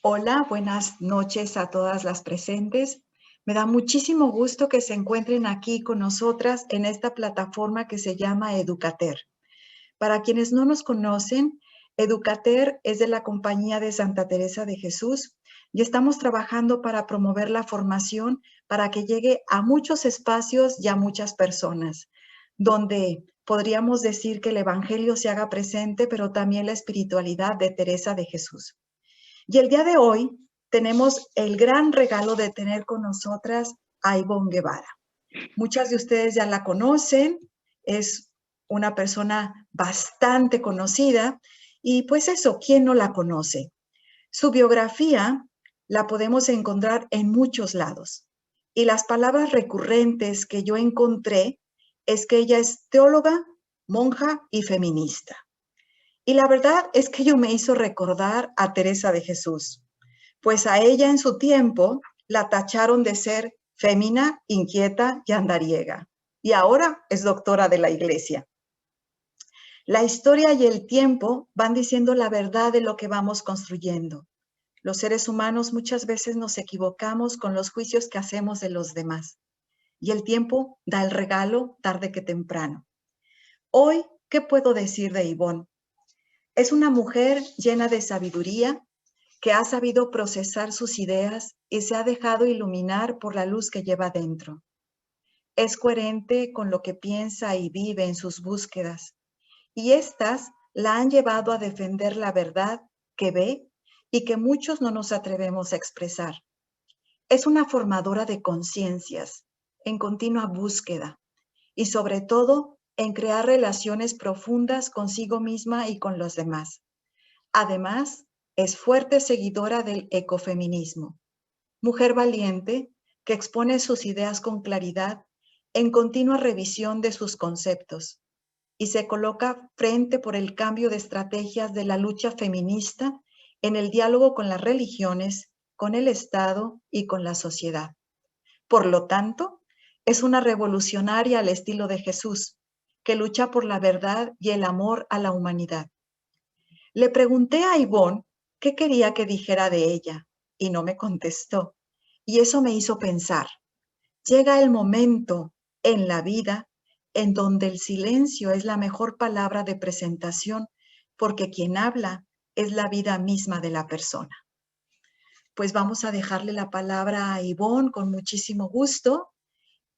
Hola, buenas noches a todas las presentes. Me da muchísimo gusto que se encuentren aquí con nosotras en esta plataforma que se llama Educater. Para quienes no nos conocen, Educater es de la Compañía de Santa Teresa de Jesús y estamos trabajando para promover la formación para que llegue a muchos espacios y a muchas personas, donde podríamos decir que el Evangelio se haga presente, pero también la espiritualidad de Teresa de Jesús. Y el día de hoy tenemos el gran regalo de tener con nosotras a Ivonne Guevara. Muchas de ustedes ya la conocen, es una persona bastante conocida y pues eso, ¿quién no la conoce? Su biografía la podemos encontrar en muchos lados y las palabras recurrentes que yo encontré es que ella es teóloga, monja y feminista. Y la verdad es que ello me hizo recordar a Teresa de Jesús, pues a ella en su tiempo la tacharon de ser fémina, inquieta y andariega, y ahora es doctora de la Iglesia. La historia y el tiempo van diciendo la verdad de lo que vamos construyendo. Los seres humanos muchas veces nos equivocamos con los juicios que hacemos de los demás, y el tiempo da el regalo tarde que temprano. Hoy, ¿qué puedo decir de Ivonne? Es una mujer llena de sabiduría, que ha sabido procesar sus ideas y se ha dejado iluminar por la luz que lleva dentro. Es coherente con lo que piensa y vive en sus búsquedas, y éstas la han llevado a defender la verdad que ve y que muchos no nos atrevemos a expresar. Es una formadora de conciencias, en continua búsqueda, y sobre todo en crear relaciones profundas consigo misma y con los demás. Además, es fuerte seguidora del ecofeminismo, mujer valiente que expone sus ideas con claridad en continua revisión de sus conceptos y se coloca frente por el cambio de estrategias de la lucha feminista en el diálogo con las religiones, con el Estado y con la sociedad. Por lo tanto, es una revolucionaria al estilo de Jesús, que lucha por la verdad y el amor a la humanidad. Le pregunté a Ivonne qué quería que dijera de ella y no me contestó. Y eso me hizo pensar, llega el momento en la vida en donde el silencio es la mejor palabra de presentación porque quien habla es la vida misma de la persona. Pues vamos a dejarle la palabra a Ivonne con muchísimo gusto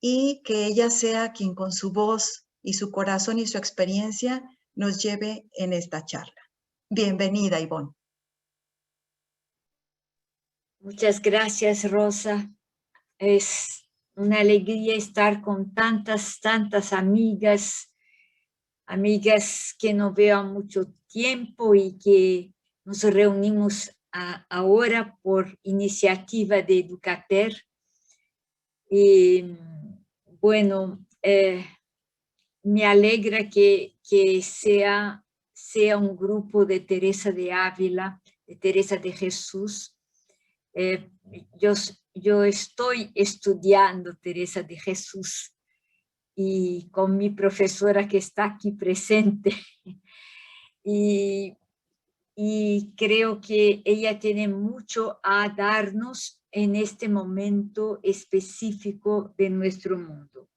y que ella sea quien con su voz y su corazón y su experiencia nos lleve en esta charla. Bienvenida, Ivonne. Muchas gracias, Rosa. Es una alegría estar con tantas amigas que no veo a mucho tiempo y que nos reunimos ahora por iniciativa de Educater. Y bueno, me alegra que sea un grupo de Teresa de Ávila, de Teresa de Jesús. Eh, yo estoy estudiando Teresa de Jesús y con mi profesora que está aquí presente y, y creo que ella tiene mucho a darnos en este momento específico de nuestro mundo.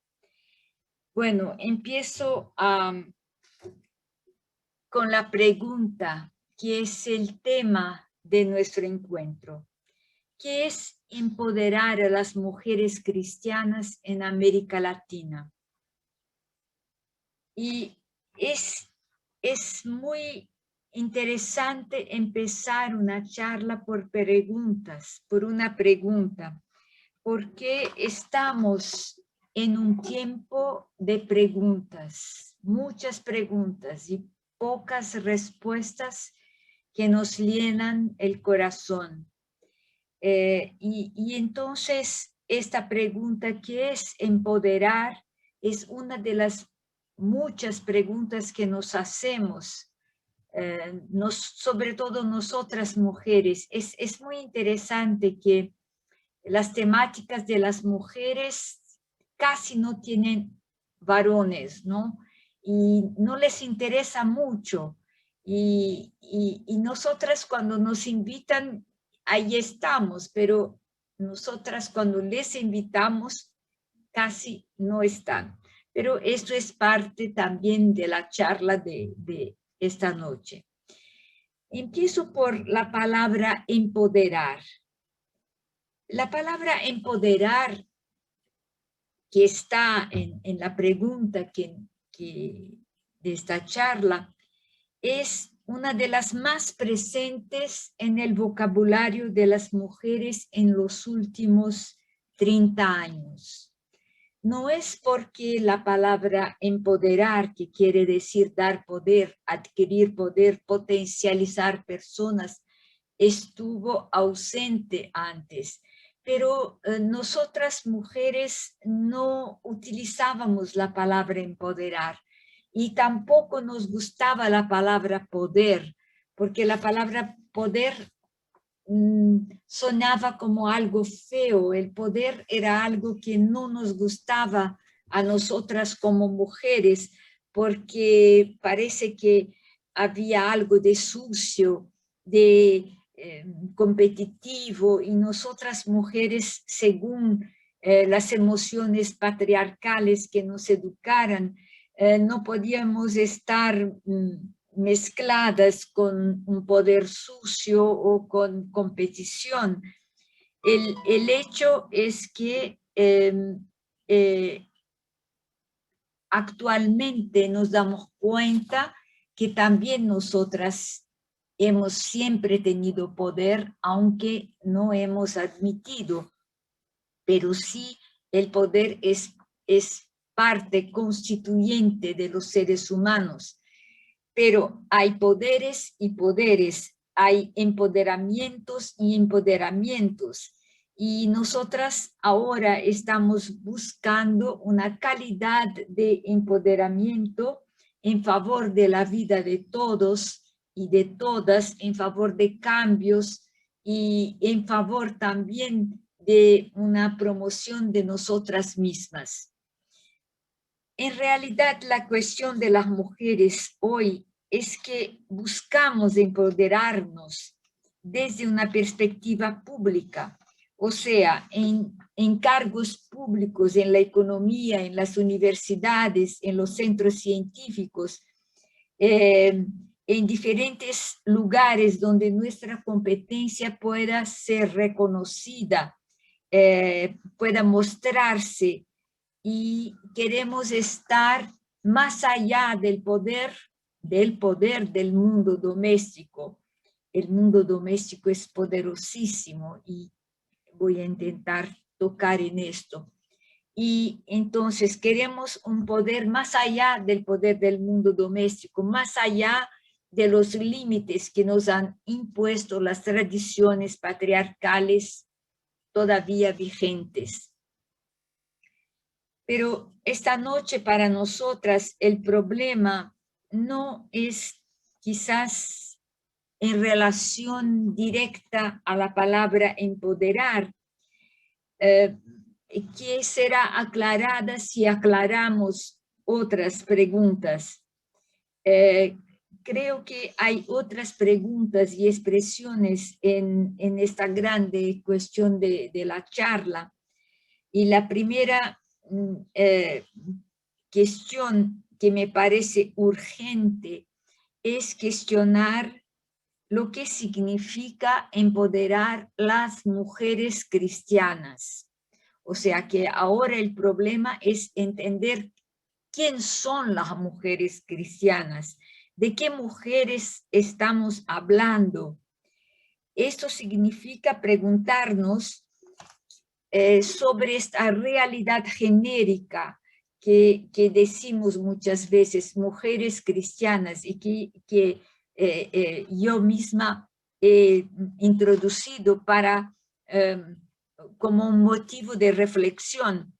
Bueno, empiezo con la pregunta que es el tema de nuestro encuentro. ¿Qué es empoderar a las mujeres cristianas en América Latina? Y es muy interesante empezar una charla por preguntas, por una pregunta, porque estamos en un tiempo de preguntas, muchas preguntas y pocas respuestas que nos llenan el corazón. Y entonces esta pregunta, ¿qué es empoderar? Es una de las muchas preguntas que nos hacemos, sobre todo nosotras mujeres. Es muy interesante que las temáticas de las mujeres casi no tienen varones, ¿no? Y no les interesa mucho. Y nosotras cuando nos invitan ahí estamos, pero nosotras cuando les invitamos casi no están. Pero esto es parte también de la charla de esta noche. Empiezo por la palabra empoderar. La palabra empoderar que está en la pregunta de esta charla es una de las más presentes en el vocabulario de las mujeres en los últimos 30 años. No es porque la palabra empoderar, que quiere decir dar poder, adquirir poder, potencializar personas, estuvo ausente antes. Pero nosotras mujeres no utilizábamos la palabra empoderar y tampoco nos gustaba la palabra poder, porque la palabra poder sonaba como algo feo. El poder era algo que no nos gustaba a nosotras como mujeres, porque parece que había algo de sucio, de competitivo, y nosotras mujeres, según las emociones patriarcales que nos educaran, no podíamos estar mezcladas con un poder sucio o con competición. El hecho es que actualmente nos damos cuenta que también nosotras hemos siempre tenido poder, aunque no hemos admitido, pero sí el poder es parte constituyente de los seres humanos. Pero hay poderes y poderes, hay empoderamientos y empoderamientos. Y nosotras ahora estamos buscando una calidad de empoderamiento en favor de la vida de todos y de todas, en favor de cambios y en favor también de una promoción de nosotras mismas. En realidad, la cuestión de las mujeres hoy es que buscamos empoderarnos desde una perspectiva pública, o sea, en cargos públicos, en la economía, en las universidades, en los centros científicos, en diferentes lugares donde nuestra competencia pueda ser reconocida, pueda mostrarse, y queremos estar más allá del poder del mundo doméstico. El mundo doméstico es poderosísimo y voy a intentar tocar en esto. Y entonces queremos un poder más allá del poder del mundo doméstico, más allá de los límites que nos han impuesto las tradiciones patriarcales todavía vigentes. Pero esta noche para nosotras el problema no es quizás en relación directa a la palabra empoderar, que será aclarada si aclaramos otras preguntas. Creo que hay otras preguntas y expresiones en esta grande cuestión de la charla. Y la primera cuestión que me parece urgente es cuestionar lo que significa empoderar las mujeres cristianas. O sea que ahora el problema es entender quién son las mujeres cristianas, de qué mujeres estamos hablando. Esto significa preguntarnos sobre esta realidad genérica que decimos muchas veces, mujeres cristianas, y que yo misma he introducido como un motivo de reflexión.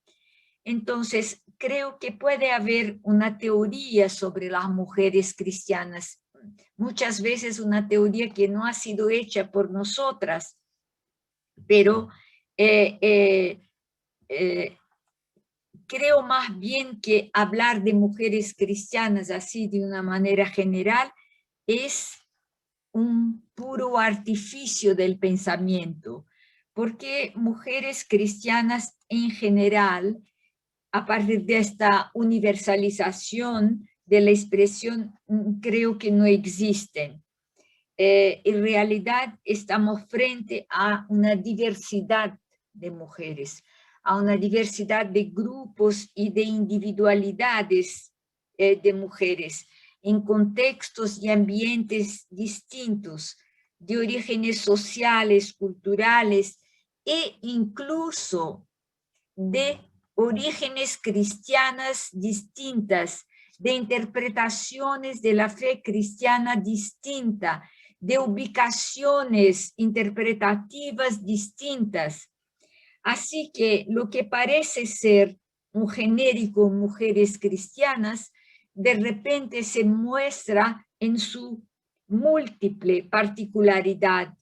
Entonces, creo que puede haber una teoría sobre las mujeres cristianas, muchas veces una teoría que no ha sido hecha por nosotras, pero creo más bien que hablar de mujeres cristianas así de una manera general es un puro artificio del pensamiento, porque mujeres cristianas en general, a partir de esta universalización de la expresión, creo que no existen. En realidad estamos frente a una diversidad de mujeres, a una diversidad de grupos y de individualidades de mujeres en contextos y ambientes distintos, de orígenes sociales, culturales e incluso de orígenes cristianas distintas, de interpretaciones de la fe cristiana distinta, de ubicaciones interpretativas distintas. Así que lo que parece ser un genérico mujeres cristianas, de repente se muestra en su múltiple particularidad,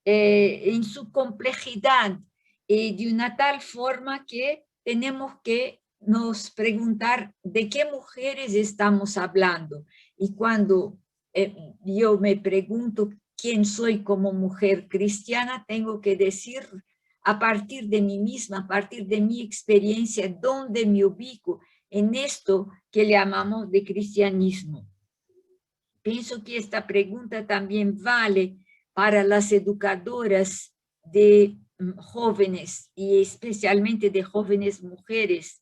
en su complejidad, de una tal forma que tenemos que nos preguntar de qué mujeres estamos hablando. Y cuando yo me pregunto quién soy como mujer cristiana, tengo que decir a partir de mí misma, a partir de mi experiencia, dónde me ubico en esto que le llamamos de cristianismo. Pienso que esta pregunta también vale para las educadoras de jóvenes y especialmente de jóvenes mujeres.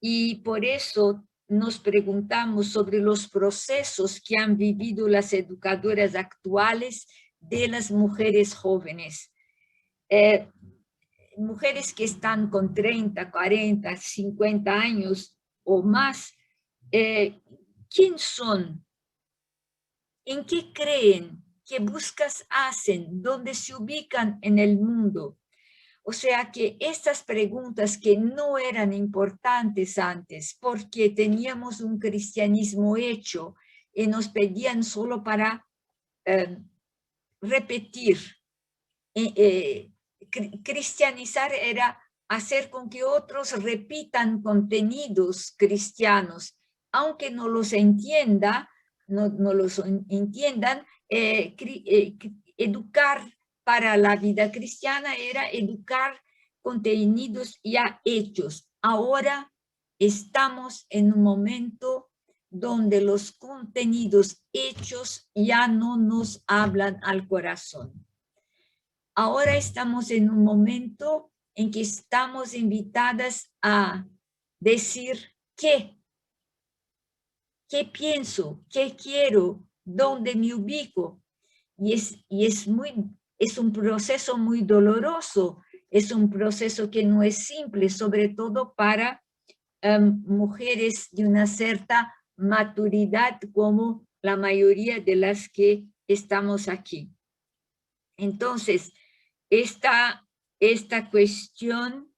Y por eso nos preguntamos sobre los procesos que han vivido las educadoras actuales de las mujeres jóvenes. Mujeres que están con 30, 40, 50 años o más, ¿quién son? ¿En qué creen? ¿Qué búsquedas hacen? ¿Dónde se ubican en el mundo? O sea que estas preguntas que no eran importantes antes porque teníamos un cristianismo hecho y nos pedían solo para repetir. Cristianizar era hacer con que otros repitan contenidos cristianos, aunque no los entiendan, educar para la vida cristiana era educar contenidos ya hechos. Ahora estamos en un momento donde los contenidos hechos ya no nos hablan al corazón. Ahora estamos en un momento en que estamos invitadas a decir qué pienso, qué quiero, dónde me ubico. Y es un proceso muy doloroso, es un proceso que no es simple, sobre todo para mujeres de una cierta maturidad como la mayoría de las que estamos aquí. Entonces, esta cuestión,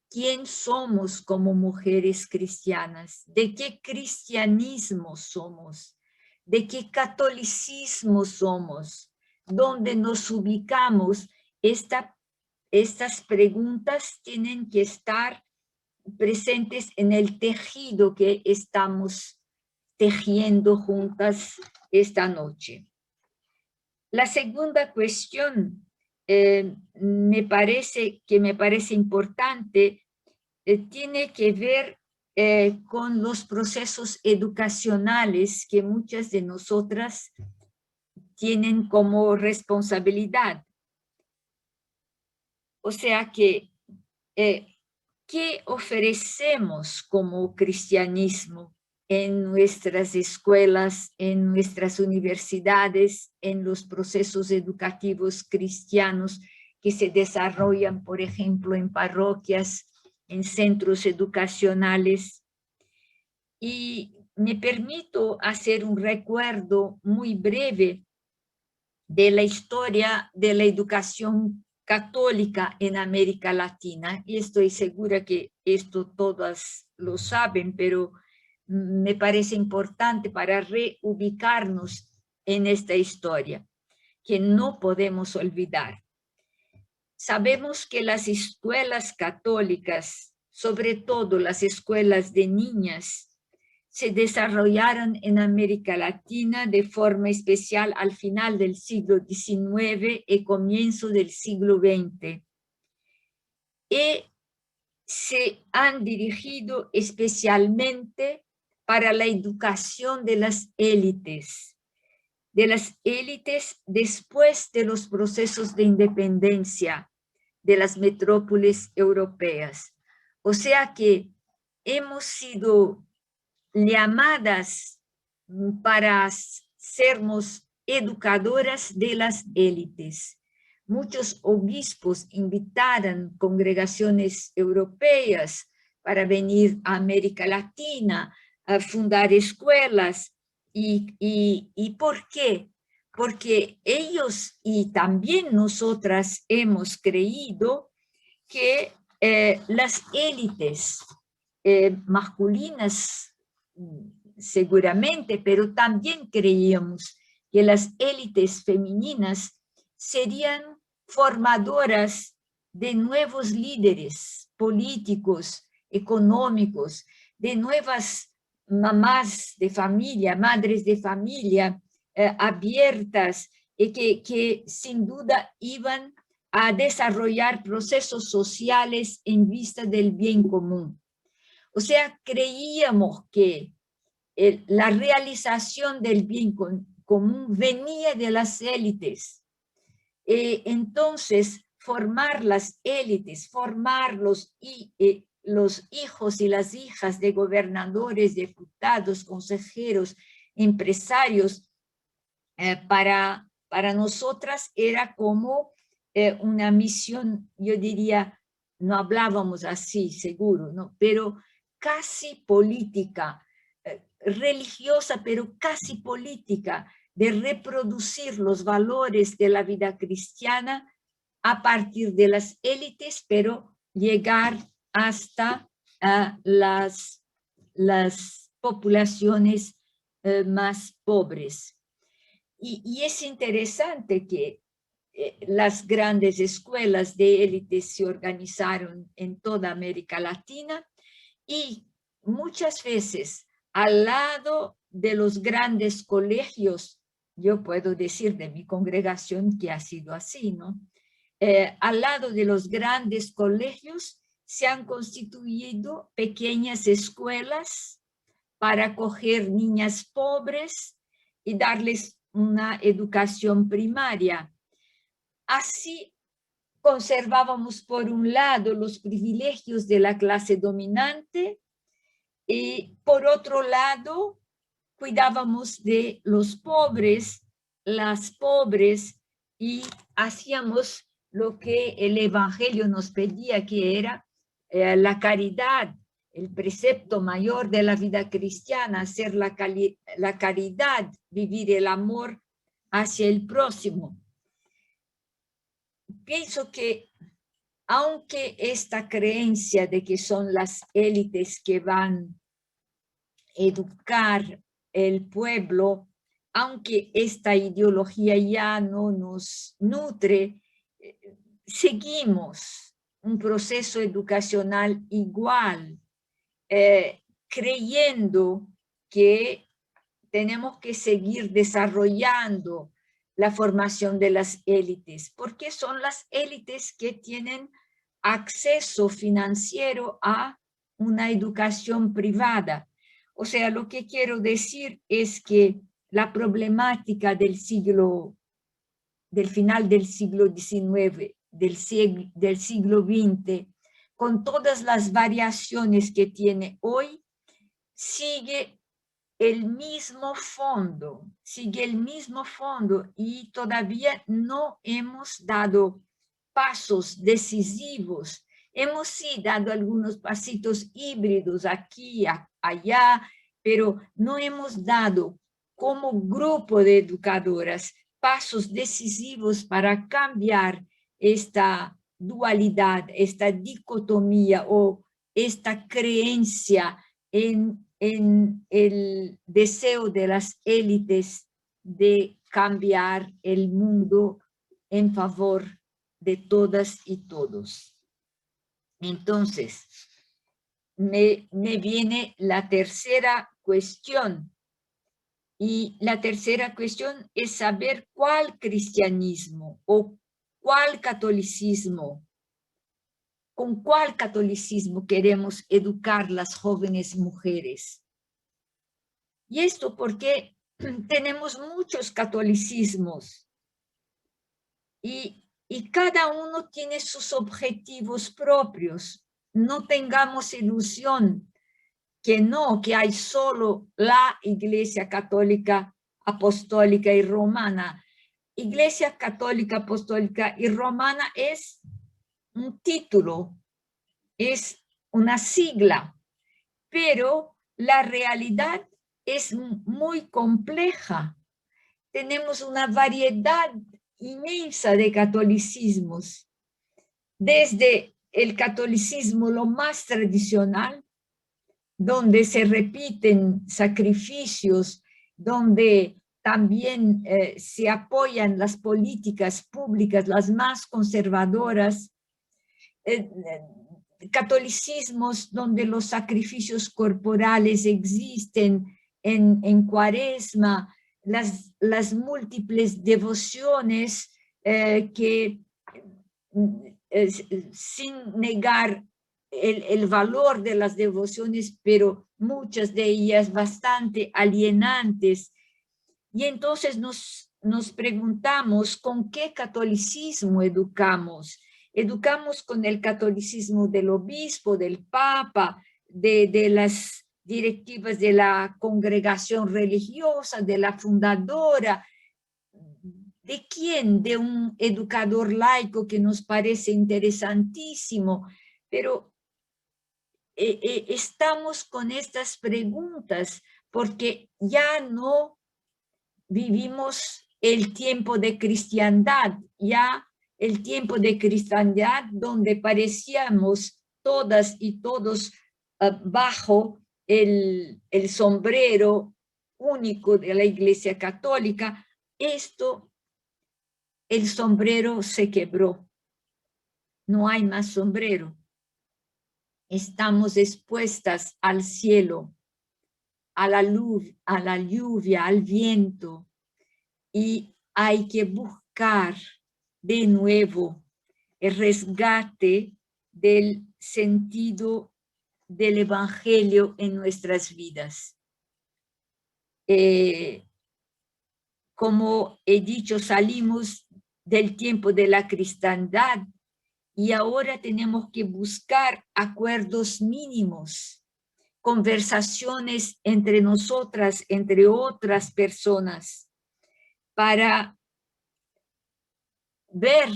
¿quién somos como mujeres cristianas? ¿De qué cristianismo somos? ¿De qué catolicismo somos? ¿Dónde nos ubicamos? Estas preguntas tienen que estar presentes en el tejido que estamos tejiendo juntas esta noche. La segunda cuestión me parece importante, tiene que ver con los procesos educacionales que muchas de nosotras tienen como responsabilidad. O sea que, ¿qué ofrecemos como cristianismo en nuestras escuelas, en nuestras universidades, en los procesos educativos cristianos que se desarrollan, por ejemplo, en parroquias, en centros educacionales? Y me permito hacer un recuerdo muy breve de la historia de la educación católica en América Latina, y estoy segura que esto todas lo saben, pero me parece importante para reubicarnos en esta historia, que no podemos olvidar. Sabemos que las escuelas católicas, sobre todo las escuelas de niñas, se desarrollaron en América Latina de forma especial al final del siglo XIX y comienzo del siglo XX. Y se han dirigido especialmente para la educación de las élites después de los procesos de independencia de las metrópolis europeas. O sea que hemos sido llamadas para sermos educadoras de las élites. Muchos obispos invitaron congregaciones europeas para venir a América Latina, a fundar escuelas. ¿Y por qué? Porque ellos y también nosotras hemos creído que las élites masculinas seguramente, pero también creíamos que las élites femeninas serían formadoras de nuevos líderes políticos, económicos, de nuevas mamás de familia, madres de familia abiertas, y que sin duda iban a desarrollar procesos sociales en vista del bien común. O sea, creíamos que la realización del bien común venía de las élites. Entonces, formar las élites, formar los hijos y las hijas de gobernadores, diputados, consejeros, empresarios, para nosotras era como una misión, yo diría, no hablábamos así, seguro, ¿no? Pero casi política, religiosa, pero casi política, de reproducir los valores de la vida cristiana a partir de las élites, pero llegar hasta las poblaciones más pobres. Y es interesante que las grandes escuelas de élites se organizaron en toda América Latina y muchas veces al lado de los grandes colegios, yo puedo decir de mi congregación que ha sido así, ¿no? Al lado de los grandes colegios se han constituido pequeñas escuelas para acoger niñas pobres y darles una educación primaria. Así conservábamos por un lado los privilegios de la clase dominante y por otro lado cuidábamos de los pobres, las pobres, y hacíamos lo que el Evangelio nos pedía, que era la caridad, el precepto mayor de la vida cristiana, hacer la caridad, vivir el amor hacia el próximo. Pienso que aunque esta creencia de que son las élites que van a educar el pueblo, aunque esta ideología ya no nos nutre, seguimos un proceso educacional igual, creyendo que tenemos que seguir desarrollando la formación de las élites, porque son las élites que tienen acceso financiero a una educación privada. O sea, lo que quiero decir es que la problemática del final del siglo XIX, del siglo XX, con todas las variaciones que tiene hoy, sigue el mismo fondo y todavía no hemos dado pasos decisivos. Hemos sí dado algunos pasitos híbridos aquí, allá, pero no hemos dado como grupo de educadoras pasos decisivos para cambiar esta dualidad, esta dicotomía o esta creencia en el deseo de las élites de cambiar el mundo en favor de todas y todos. Entonces, me viene la tercera cuestión. Y la tercera cuestión es saber cuál cristianismo o cuál catolicismo, con cuál catolicismo queremos educar las jóvenes mujeres. Y esto porque tenemos muchos catolicismos y cada uno tiene sus objetivos propios. No tengamos ilusión que hay solo la Iglesia Católica Apostólica y Romana. Iglesia Católica Apostólica y Romana es un título, es una sigla, pero la realidad es muy compleja. Tenemos una variedad inmensa de catolicismos, desde el catolicismo lo más tradicional, donde se repiten sacrificios, donde también se apoyan las políticas públicas, las más conservadoras, catolicismos donde los sacrificios corporales existen en Cuaresma, las múltiples devociones que sin negar el valor de las devociones, pero muchas de ellas bastante alienantes. Y entonces nos preguntamos con qué catolicismo educamos. Educamos con el catolicismo del obispo, del papa, de las directivas de la congregación religiosa, de la fundadora. ¿De quién? De un educador laico que nos parece interesantísimo, pero estamos con estas preguntas porque ya no vivimos el tiempo de cristiandad, ya el tiempo de cristiandad donde parecíamos todas y todos bajo el sombrero único de la Iglesia Católica. El sombrero se quebró. No hay más sombrero. Estamos expuestas al cielo, a la luz, a la lluvia, al viento, y hay que buscar de nuevo el rescate del sentido del Evangelio en nuestras vidas. Como he dicho, salimos del tiempo de la cristiandad y ahora tenemos que buscar acuerdos mínimos, conversaciones entre nosotras, entre otras personas, para ver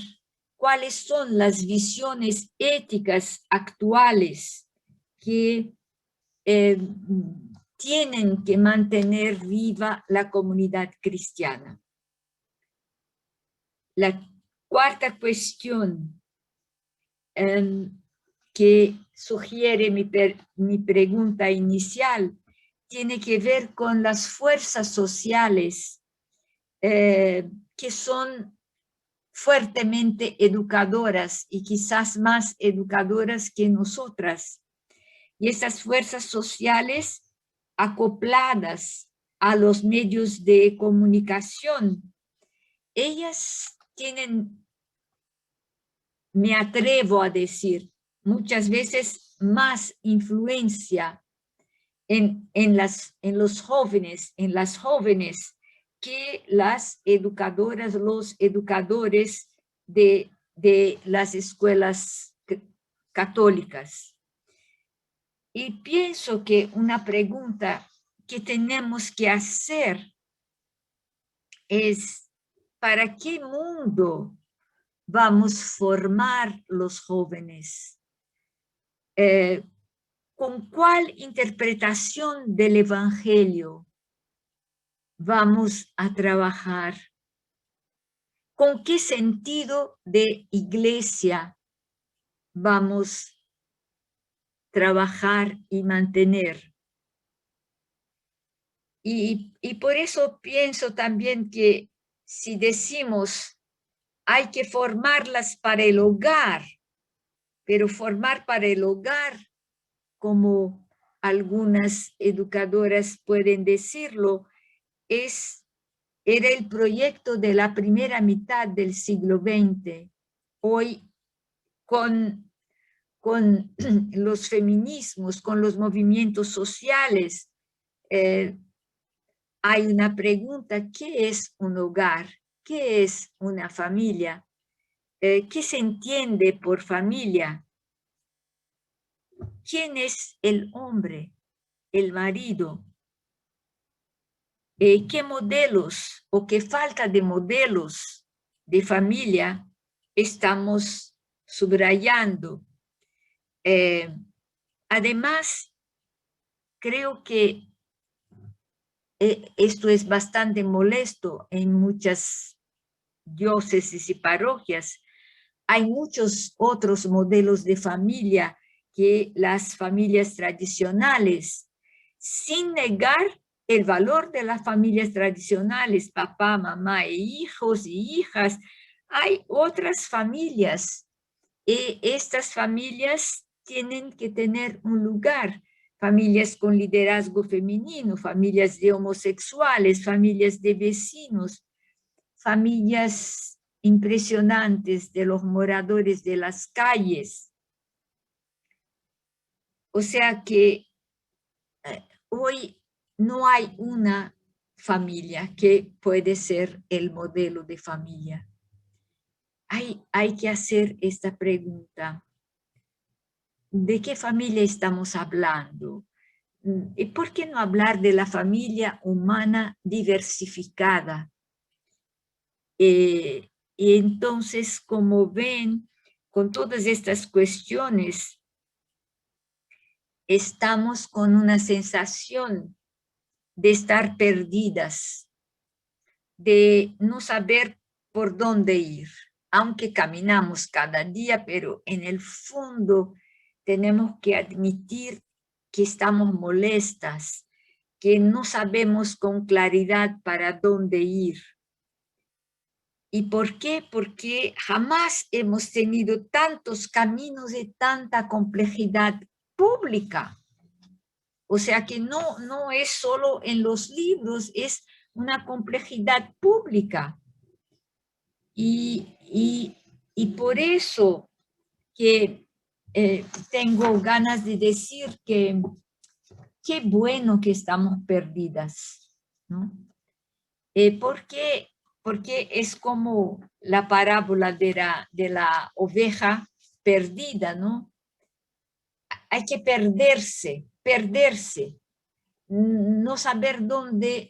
cuáles son las visiones éticas actuales que tienen que mantener viva la comunidad cristiana. La cuarta cuestión que sugiere mi pregunta inicial tiene que ver con las fuerzas sociales que son fuertemente educadoras y quizás más educadoras que nosotras. Y esas fuerzas sociales acopladas a los medios de comunicación, ellas tienen, me atrevo a decir, muchas veces más influencia en los jóvenes, en las jóvenes, que las educadoras, los educadores de las escuelas católicas. Y pienso que una pregunta que tenemos que hacer es, ¿para qué mundo vamos a formar los jóvenes? ¿Con cuál interpretación del Evangelio vamos a trabajar? ¿Con qué sentido de iglesia vamos a trabajar y mantener? Y por eso pienso también que si decimos hay que formarlas para el hogar, pero formar para el hogar como algunas educadoras pueden decirlo, era el proyecto de la primera mitad del siglo XX. Hoy, con los feminismos, con los movimientos sociales, hay una pregunta: ¿qué es un hogar? ¿Qué es una familia? ¿Qué se entiende por familia? ¿Quién es el hombre, el marido? ¿Qué modelos o qué falta de modelos de familia estamos subrayando? Además, creo que esto es bastante molesto en muchas diócesis y parroquias. Hay muchos otros modelos de familia que las familias tradicionales, sin negar el valor de las familias tradicionales, papá, mamá e hijos y hijas. Hay otras familias y estas familias tienen que tener un lugar. Familias con liderazgo femenino, familias de homosexuales, familias de vecinos, familias impresionantes de los moradores de las calles. O sea que hoy no hay una familia que puede ser el modelo de familia. Hay que hacer esta pregunta: ¿de qué familia estamos hablando? ¿Y por qué no hablar de la familia humana diversificada? Y entonces, como ven, con todas estas cuestiones, estamos con una sensación de estar perdidas, de no saber por dónde ir, aunque caminamos cada día, pero en el fondo tenemos que admitir que estamos molestas, que no sabemos con claridad para dónde ir. ¿Y por qué? Porque jamás hemos tenido tantos caminos de tanta complejidad pública. O sea que no es solo en los libros, es una complejidad pública. Y por eso que tengo ganas de decir que qué bueno que estamos perdidas, ¿no? Porque es como la parábola de la oveja perdida, ¿no? Hay que perderse, no saber dónde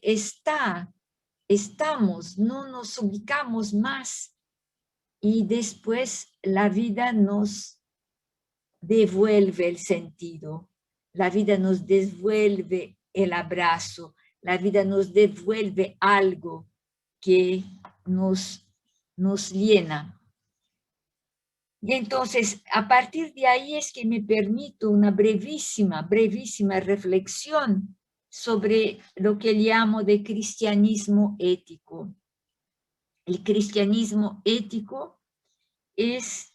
estamos, no nos ubicamos más, y después la vida nos devuelve el sentido, la vida nos devuelve el abrazo, la vida nos devuelve algo que nos llena. Y entonces, a partir de ahí es que me permito una brevísima reflexión sobre lo que llamo de cristianismo ético. El cristianismo ético es,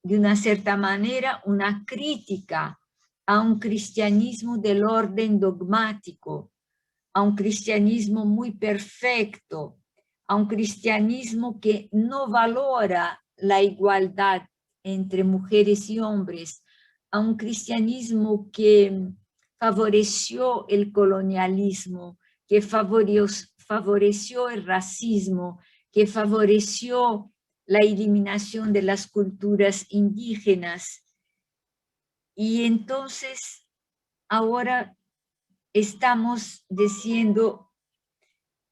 de una cierta manera, una crítica a un cristianismo del orden dogmático, a un cristianismo muy perfecto, a un cristianismo que no valora la igualdad entre mujeres y hombres, a un cristianismo que favoreció el colonialismo, que favoreció el racismo, que favoreció la eliminación de las culturas indígenas. Y entonces ahora estamos diciendo,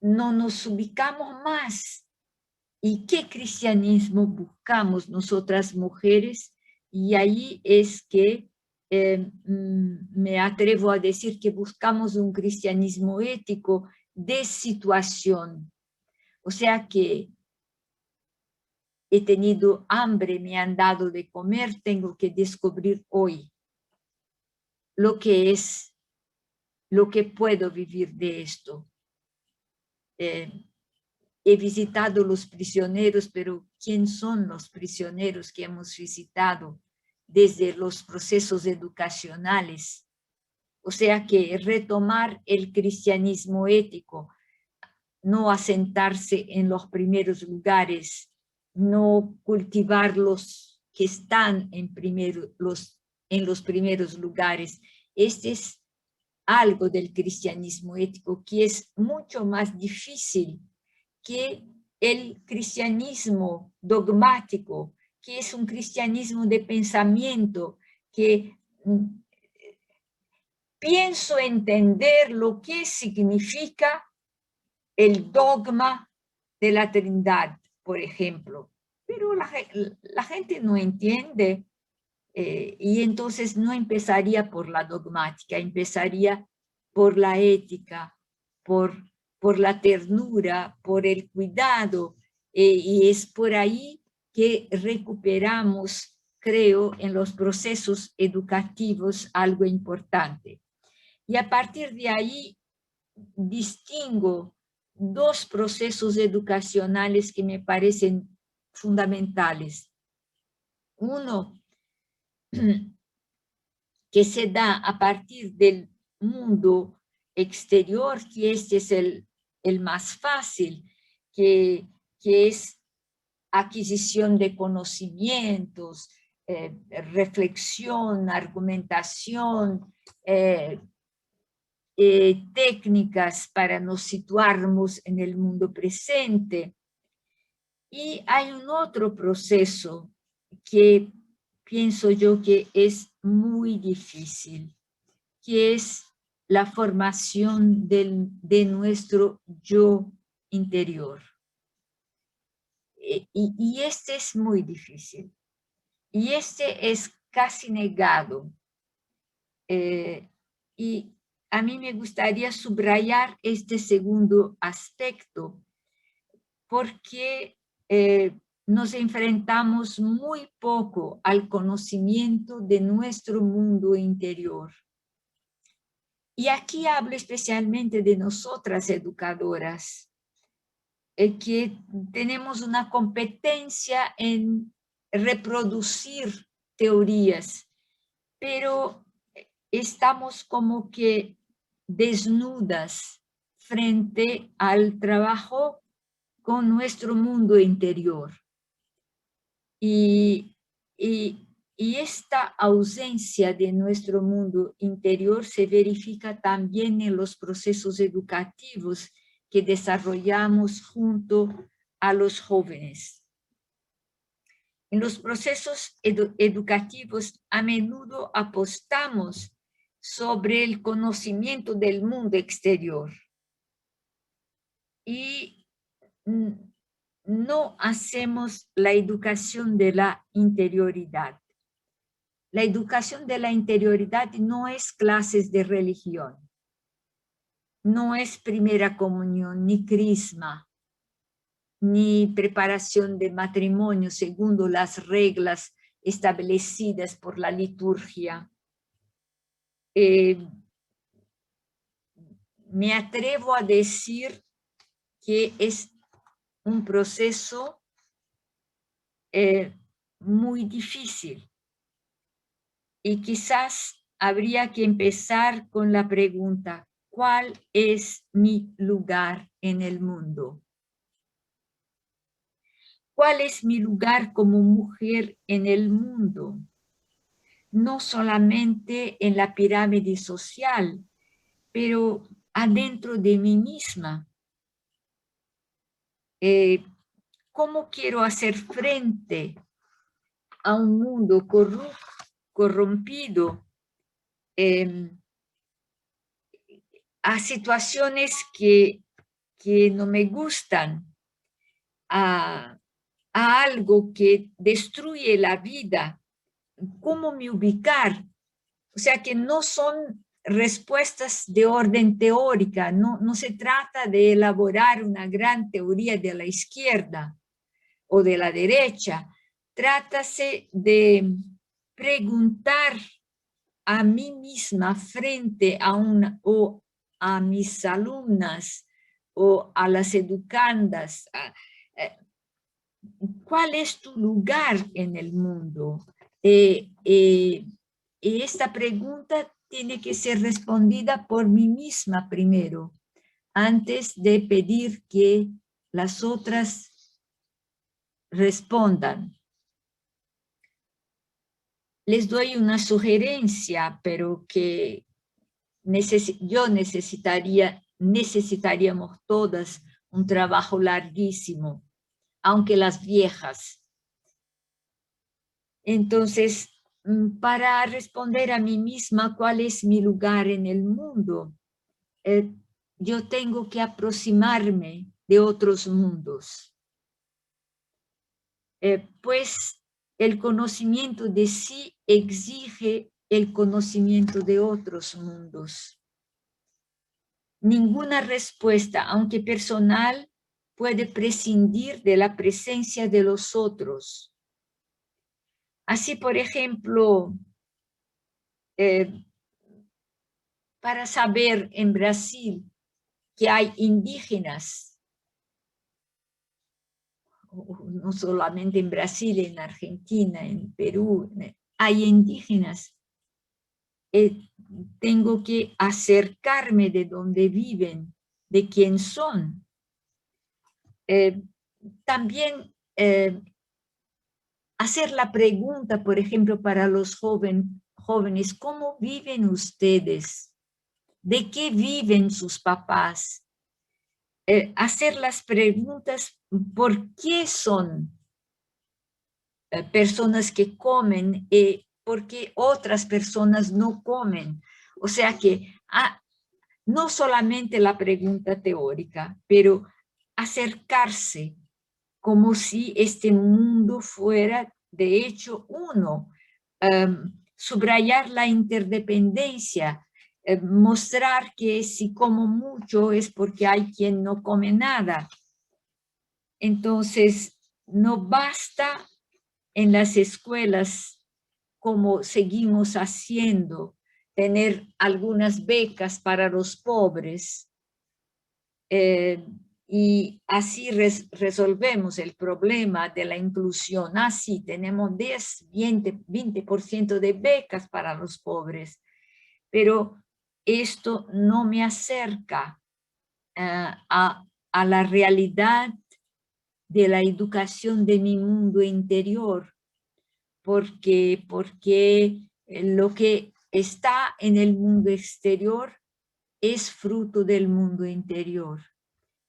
no nos ubicamos más. ¿Y qué cristianismo buscamos nosotras mujeres? Y ahí es que me atrevo a decir que buscamos un cristianismo ético de situación. O sea que he tenido hambre, me han dado de comer, tengo que descubrir hoy lo que es, lo que puedo vivir de esto. He visitado los prisioneros, pero ¿quién son los prisioneros que hemos visitado desde los procesos educacionales? O sea que retomar el cristianismo ético, no asentarse en los primeros lugares, no cultivar los que están en los primeros lugares. Este es algo del cristianismo ético que es mucho más difícil que el cristianismo dogmático, que es un cristianismo de pensamiento, que pienso entender lo que significa el dogma de la Trindad, por ejemplo. Pero la gente no entiende y entonces no empezaría por la dogmática, empezaría por la ética, por la ternura, por el cuidado, y es por ahí que recuperamos, creo, en los procesos educativos algo importante. Y a partir de ahí distingo dos procesos educacionales que me parecen fundamentales. Uno, que se da a partir del mundo exterior, que este es el más fácil, que es adquisición de conocimientos, reflexión, argumentación, técnicas para nos situarnos en el mundo presente. Y hay un otro proceso que pienso yo que es muy difícil, que es la formación de nuestro yo interior. Y este es muy difícil. Y este es casi negado. Y a mí me gustaría subrayar este segundo aspecto, porque nos enfrentamos muy poco al conocimiento de nuestro mundo interior. Y aquí hablo especialmente de nosotras educadoras, que tenemos una competencia en reproducir teorías, pero estamos como que desnudas frente al trabajo con nuestro mundo interior. Y esta ausencia de nuestro mundo interior se verifica también en los procesos educativos que desarrollamos junto a los jóvenes. En los procesos educativos a menudo apostamos sobre el conocimiento del mundo exterior y no hacemos la educación de la interioridad. La educación de la interioridad no es clases de religión, no es primera comunión, ni crisma, ni preparación de matrimonio según las reglas establecidas por la liturgia. Me atrevo a decir que es un proceso muy difícil. Y quizás habría que empezar con la pregunta, ¿cuál es mi lugar en el mundo? ¿Cuál es mi lugar como mujer en el mundo? No solamente en la pirámide social, pero adentro de mí misma. ¿Cómo quiero hacer frente a un mundo corrompido, a situaciones que no me gustan, a algo que destruye la vida? ¿Cómo me ubicar? O sea que no son respuestas de orden teórica, no se trata de elaborar una gran teoría de la izquierda o de la derecha, trátase de preguntar a mí misma frente o a mis alumnas o a las educandas, ¿cuál es tu lugar en el mundo? Y esta pregunta tiene que ser respondida por mí misma primero, antes de pedir que las otras respondan. Les doy una sugerencia, pero que necesitaríamos todas un trabajo larguísimo, aunque las viejas. Entonces, para responder a mí misma cuál es mi lugar en el mundo, yo tengo que aproximarme de otros mundos. Pues el conocimiento de sí exige el conocimiento de otros mundos. Ninguna respuesta, aunque personal, puede prescindir de la presencia de los otros. Así, por ejemplo, para saber en Brasil que hay indígenas, no solamente en Brasil, en Argentina, en Perú, hay indígenas. Tengo que acercarme de dónde viven, de quién son. También hacer la pregunta, por ejemplo, para los jóvenes, ¿cómo viven ustedes? ¿De qué viven sus papás? Hacer las preguntas, ¿por qué son personas que comen y por qué otras personas no comen? O sea que no solamente la pregunta teórica, pero acercarse como si este mundo fuera de hecho uno, subrayar la interdependencia, mostrar que si como mucho es porque hay quien no come nada. Entonces, no basta en las escuelas, como seguimos haciendo, tener algunas becas para los pobres, y así resolvemos el problema de la inclusión. Así tenemos 10, 20% de becas para los pobres, pero esto no me acerca a la realidad de la educación de mi mundo interior, porque lo que está en el mundo exterior es fruto del mundo interior.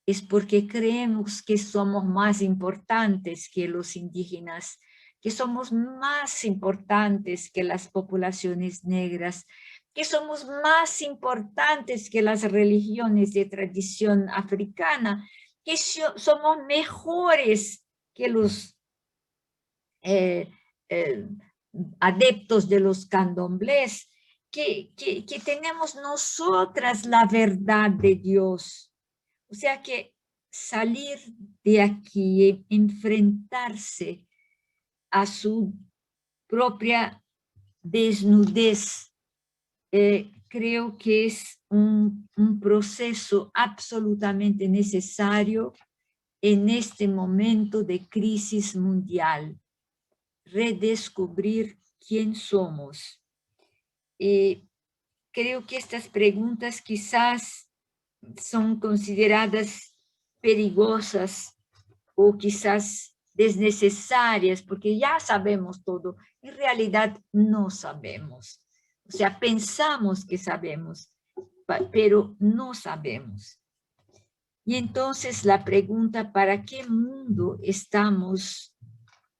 Es porque creemos que somos más importantes que los indígenas, que somos más importantes que las poblaciones negras, que somos más importantes que las religiones de tradición africana, que somos mejores que los adeptos de los candomblés, que tenemos nosotras la verdad de Dios. O sea que salir de aquí, enfrentarse a su propia desnudez, creo que es un proceso absolutamente necesario en este momento de crisis mundial. Redescubrir quién somos. Creo que estas preguntas quizás son consideradas perigosas o quizás desnecesarias, porque ya sabemos todo. En realidad no sabemos. O sea, pensamos que sabemos, pero no sabemos. Y entonces la pregunta, ¿para qué mundo estamos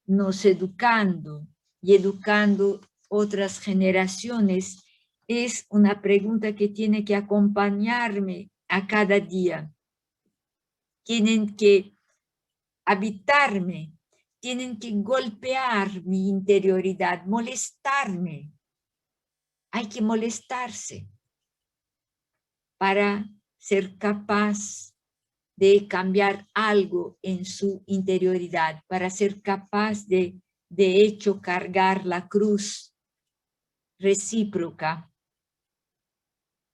nos educando y educando otras generaciones? Es una pregunta que tiene que acompañarme a cada día. Tienen que habitarme, tienen que golpear mi interioridad, molestarme. Hay que molestarse para ser capaz de cambiar algo en su interioridad, para ser capaz de hecho, cargar la cruz recíproca,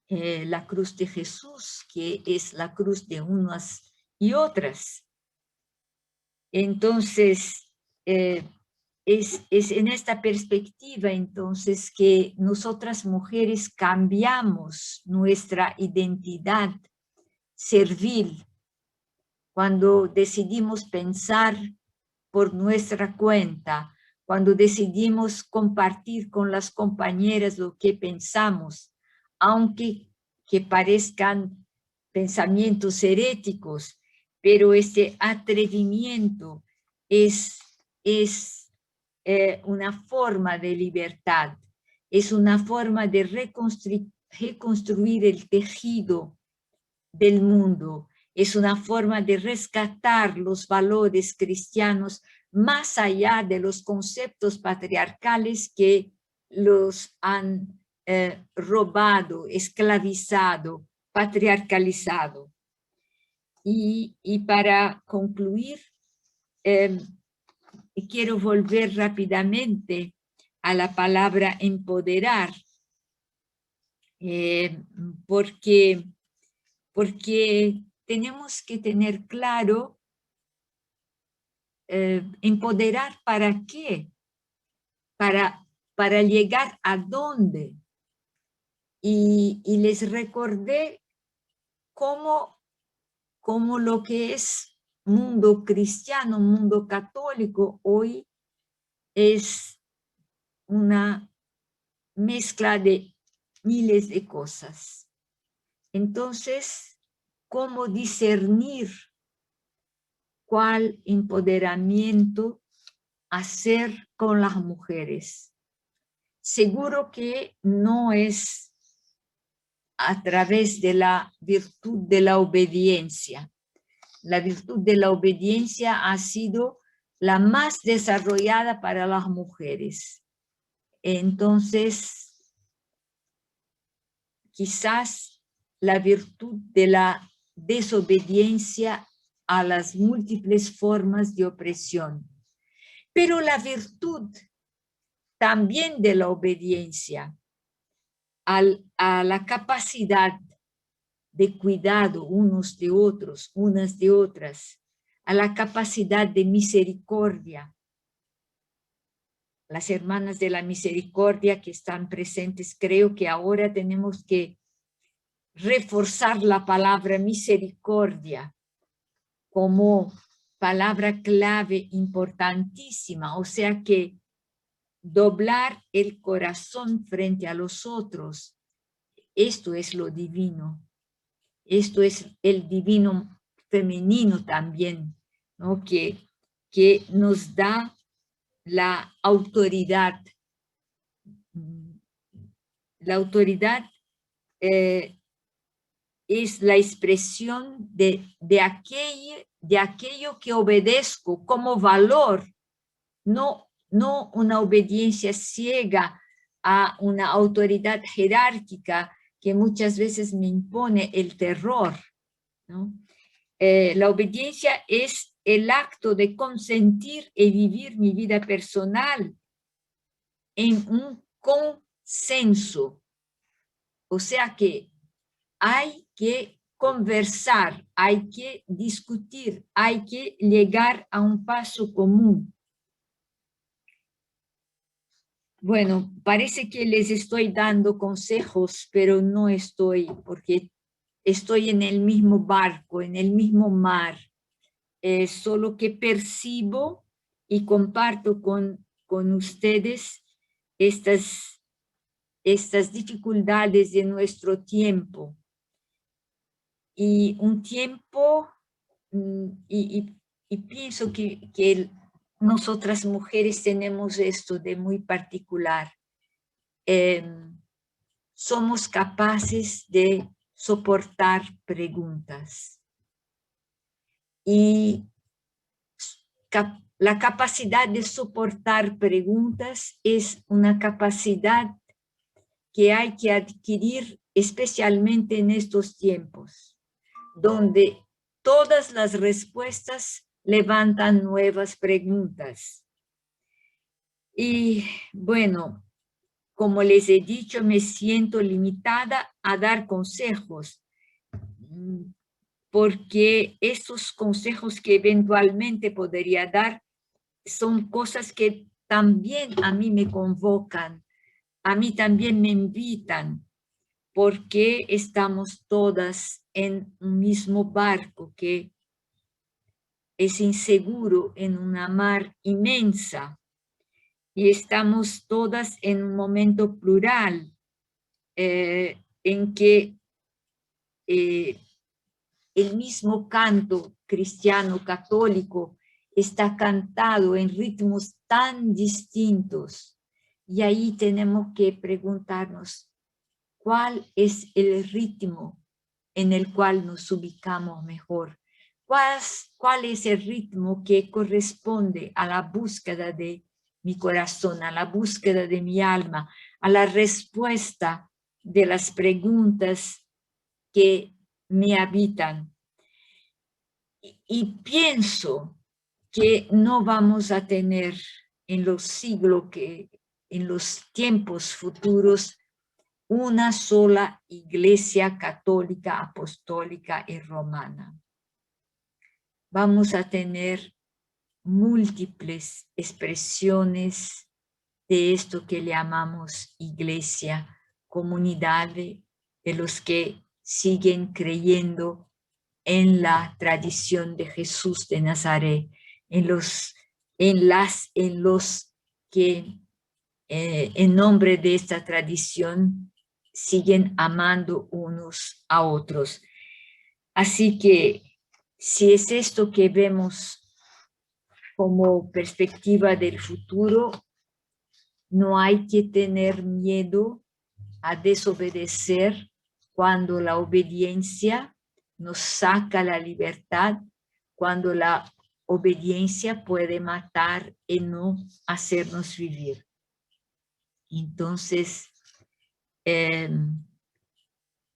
la cruz de Jesús, que es la cruz de unas y otras. Entonces, es en esta perspectiva entonces que nosotras mujeres cambiamos nuestra identidad servil cuando decidimos pensar por nuestra cuenta, cuando decidimos compartir con las compañeras lo que pensamos, aunque que parezcan pensamientos heréticos, pero este atrevimiento es una forma de libertad, es una forma de reconstruir el tejido del mundo, es una forma de rescatar los valores cristianos más allá de los conceptos patriarcales que los han robado, esclavizado, patriarcalizado. Y para concluir, quiero volver rápidamente a la palabra empoderar, porque tenemos que tener claro empoderar para qué, para llegar a dónde. Y les recordé cómo lo que es mundo cristiano, mundo católico hoy es una mezcla de miles de cosas. Entonces, ¿cómo discernir cuál empoderamiento hacer con las mujeres? Seguro que no es a través de la virtud de la obediencia. La virtud de la obediencia ha sido la más desarrollada para las mujeres. Entonces, quizás la virtud de la desobediencia a las múltiples formas de opresión. Pero la virtud también de la obediencia a la capacidad de cuidado unos de otros, unas de otras, a la capacidad de misericordia. Las hermanas de la misericordia que están presentes, creo que ahora tenemos que reforzar la palabra misericordia como palabra clave importantísima, o sea que doblar el corazón frente a los otros, esto es lo divino, esto es el divino femenino también, ¿no? que nos da la autoridad. La autoridad es la expresión de aquello que obedezco como valor, no una obediencia ciega a una autoridad jerárquica que muchas veces me impone el terror, ¿no? La obediencia es el acto de consentir y vivir mi vida personal en un consenso. O sea que hay que conversar, hay que discutir, hay que llegar a un paso común. Bueno, parece que les estoy dando consejos, pero no estoy, porque estoy en el mismo barco, en el mismo mar. Solo que percibo y comparto con ustedes estas dificultades de nuestro tiempo. Y un tiempo, y pienso que nosotras mujeres tenemos esto de muy particular. Somos capaces de soportar preguntas. Y la capacidad de soportar preguntas es una capacidad que hay que adquirir especialmente en estos tiempos, donde todas las respuestas levantan nuevas preguntas. Y bueno, como les he dicho, me siento limitada a dar consejos, porque estos consejos que eventualmente podría dar son cosas que también a mí me convocan, a mí también me invitan, porque estamos todas en un mismo barco que es inseguro en una mar inmensa, y estamos todas en un momento plural, en que el mismo canto cristiano católico está cantado en ritmos tan distintos, y ahí tenemos que preguntarnos cuál es el ritmo en el cual nos ubicamos mejor. ¿Cuál es el ritmo que corresponde a la búsqueda de mi corazón, a la búsqueda de mi alma, a la respuesta de las preguntas que me habitan? Y pienso que no vamos a tener en en los tiempos futuros, una sola iglesia católica, apostólica y romana. Vamos a tener múltiples expresiones de esto que llamamos iglesia, comunidad de los que siguen creyendo en la tradición de Jesús de Nazaret, en los que en nombre de esta tradición siguen amando unos a otros. Así que si es esto que vemos como perspectiva del futuro, no hay que tener miedo a desobedecer cuando la obediencia nos saca la libertad, cuando la obediencia puede matar y no hacernos vivir. Entonces,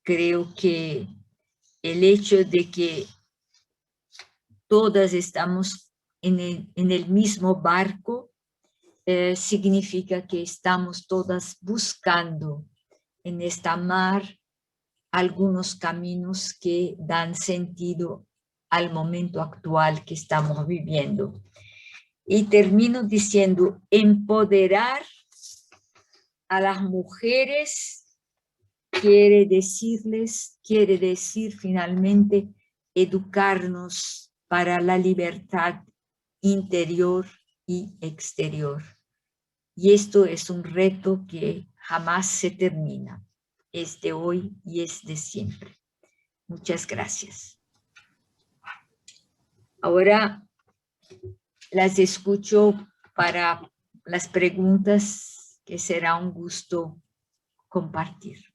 creo que el hecho de que todas estamos en el mismo barco significa que estamos todas buscando en esta mar algunos caminos que dan sentido al momento actual que estamos viviendo. Y termino diciendo, empoderar a las mujeres quiere decir finalmente educarnos para la libertad interior y exterior. Y esto es un reto que jamás se termina. Es de hoy y es de siempre. Muchas gracias. Ahora las escucho para las preguntas, que será un gusto compartir.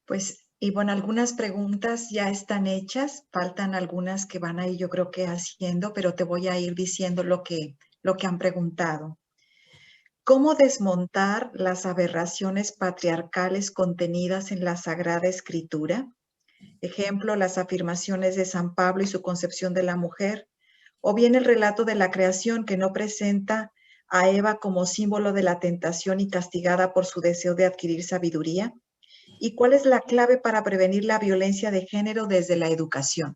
Pues, y bueno, algunas preguntas ya están hechas, faltan algunas que van a ir yo creo que haciendo, pero te voy a ir diciendo lo que han preguntado. ¿Cómo desmontar las aberraciones patriarcales contenidas en la Sagrada Escritura? Ejemplo, las afirmaciones de San Pablo y su concepción de la mujer, o bien el relato de la creación que no presenta a Eva como símbolo de la tentación y castigada por su deseo de adquirir sabiduría. ¿Y cuál es la clave para prevenir la violencia de género desde la educación?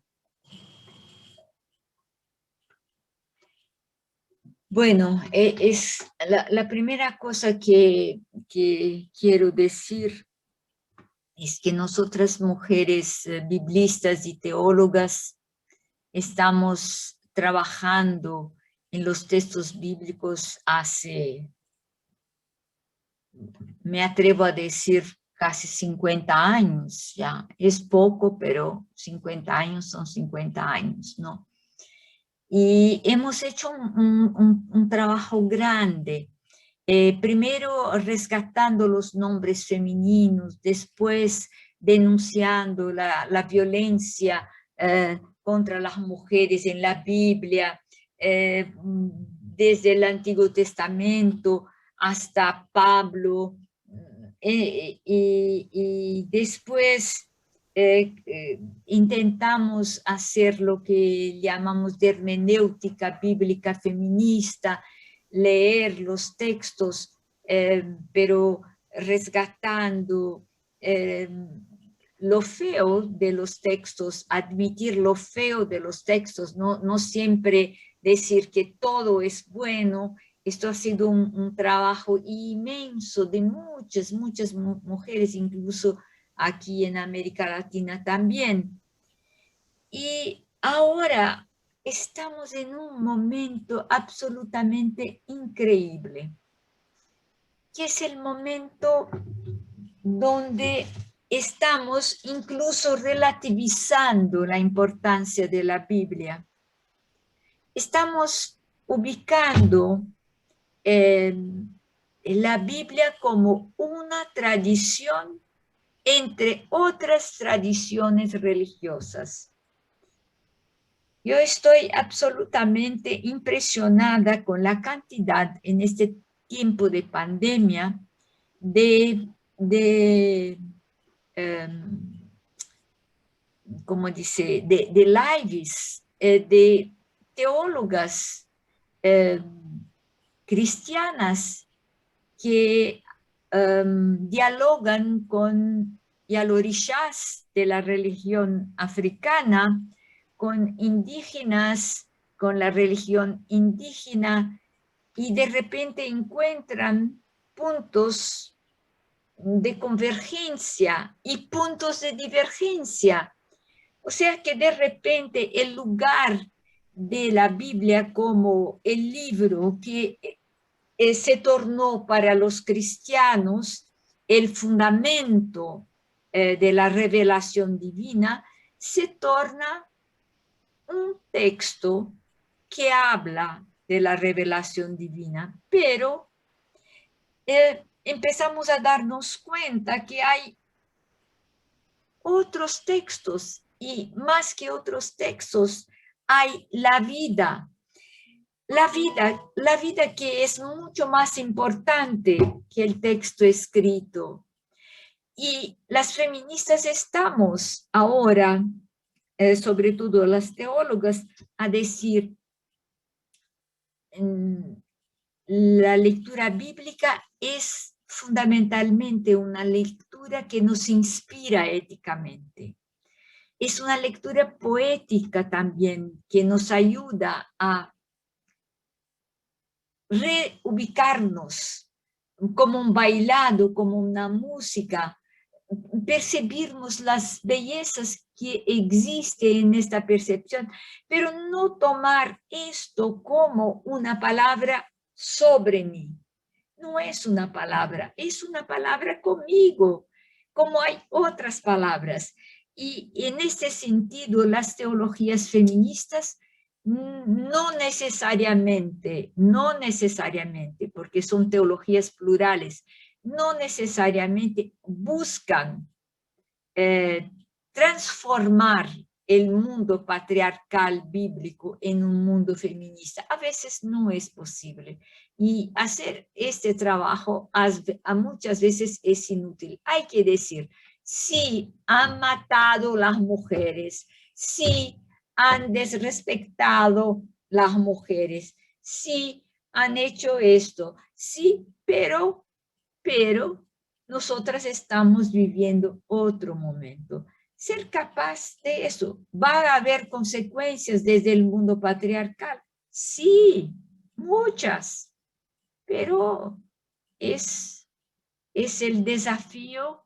Bueno, es la primera cosa que quiero decir es que nosotras mujeres biblistas y teólogas estamos trabajando en los textos bíblicos hace, me atrevo a decir, casi 50 años ya. Es poco, pero 50 años son 50 años, ¿no? Y hemos hecho un trabajo grande, primero rescatando los nombres femeninos, después denunciando la violencia contra las mujeres en la Biblia, desde el Antiguo Testamento hasta Pablo, y después intentamos hacer lo que llamamos de hermenéutica bíblica feminista, leer los textos, pero resgatando lo feo de los textos, admitir lo feo de los textos, no siempre decir que todo es bueno esto ha sido un trabajo inmenso de muchas mujeres, incluso aquí en América Latina también. Y ahora estamos en un momento absolutamente increíble, que es el momento donde estamos incluso relativizando la importancia de la Biblia. Estamos ubicando la Biblia como una tradición entre otras tradiciones religiosas. Yo estoy absolutamente impresionada con la cantidad en este tiempo de pandemia de como dice, de lives, de teólogas cristianas que dialogan con yalorishas de la religión africana, con indígenas, con la religión indígena, y de repente encuentran puntos de convergencia y puntos de divergencia. O sea que de repente el lugar de la Biblia como el libro que se tornó para los cristianos el fundamento de la revelación divina, se torna un texto que habla de la revelación divina, pero empezamos a darnos cuenta que hay otros textos y más que otros textos hay la vida que es mucho más importante que el texto escrito. Y las feministas estamos ahora, sobre todo las teólogas, a decir, la lectura bíblica es fundamentalmente una lectura que nos inspira éticamente. Es una lectura poética también que nos ayuda a reubicarnos como un bailado, como una música, percibirnos las bellezas que existen en esta percepción, pero no tomar esto como una palabra sobre mí. No es una palabra, es una palabra conmigo, como hay otras palabras. Y en este sentido, las teologías feministas no necesariamente, porque son teologías plurales, no necesariamente buscan transformar el mundo patriarcal bíblico en un mundo feminista. A veces no es posible. Y hacer este trabajo a muchas veces es inútil. Hay que decir, sí han matado las mujeres, sí han desrespetado las mujeres, sí han hecho esto, sí, pero nosotras estamos viviendo otro momento. Ser capaz de eso. ¿Va a haber consecuencias desde el mundo patriarcal? Sí, muchas, pero es el desafío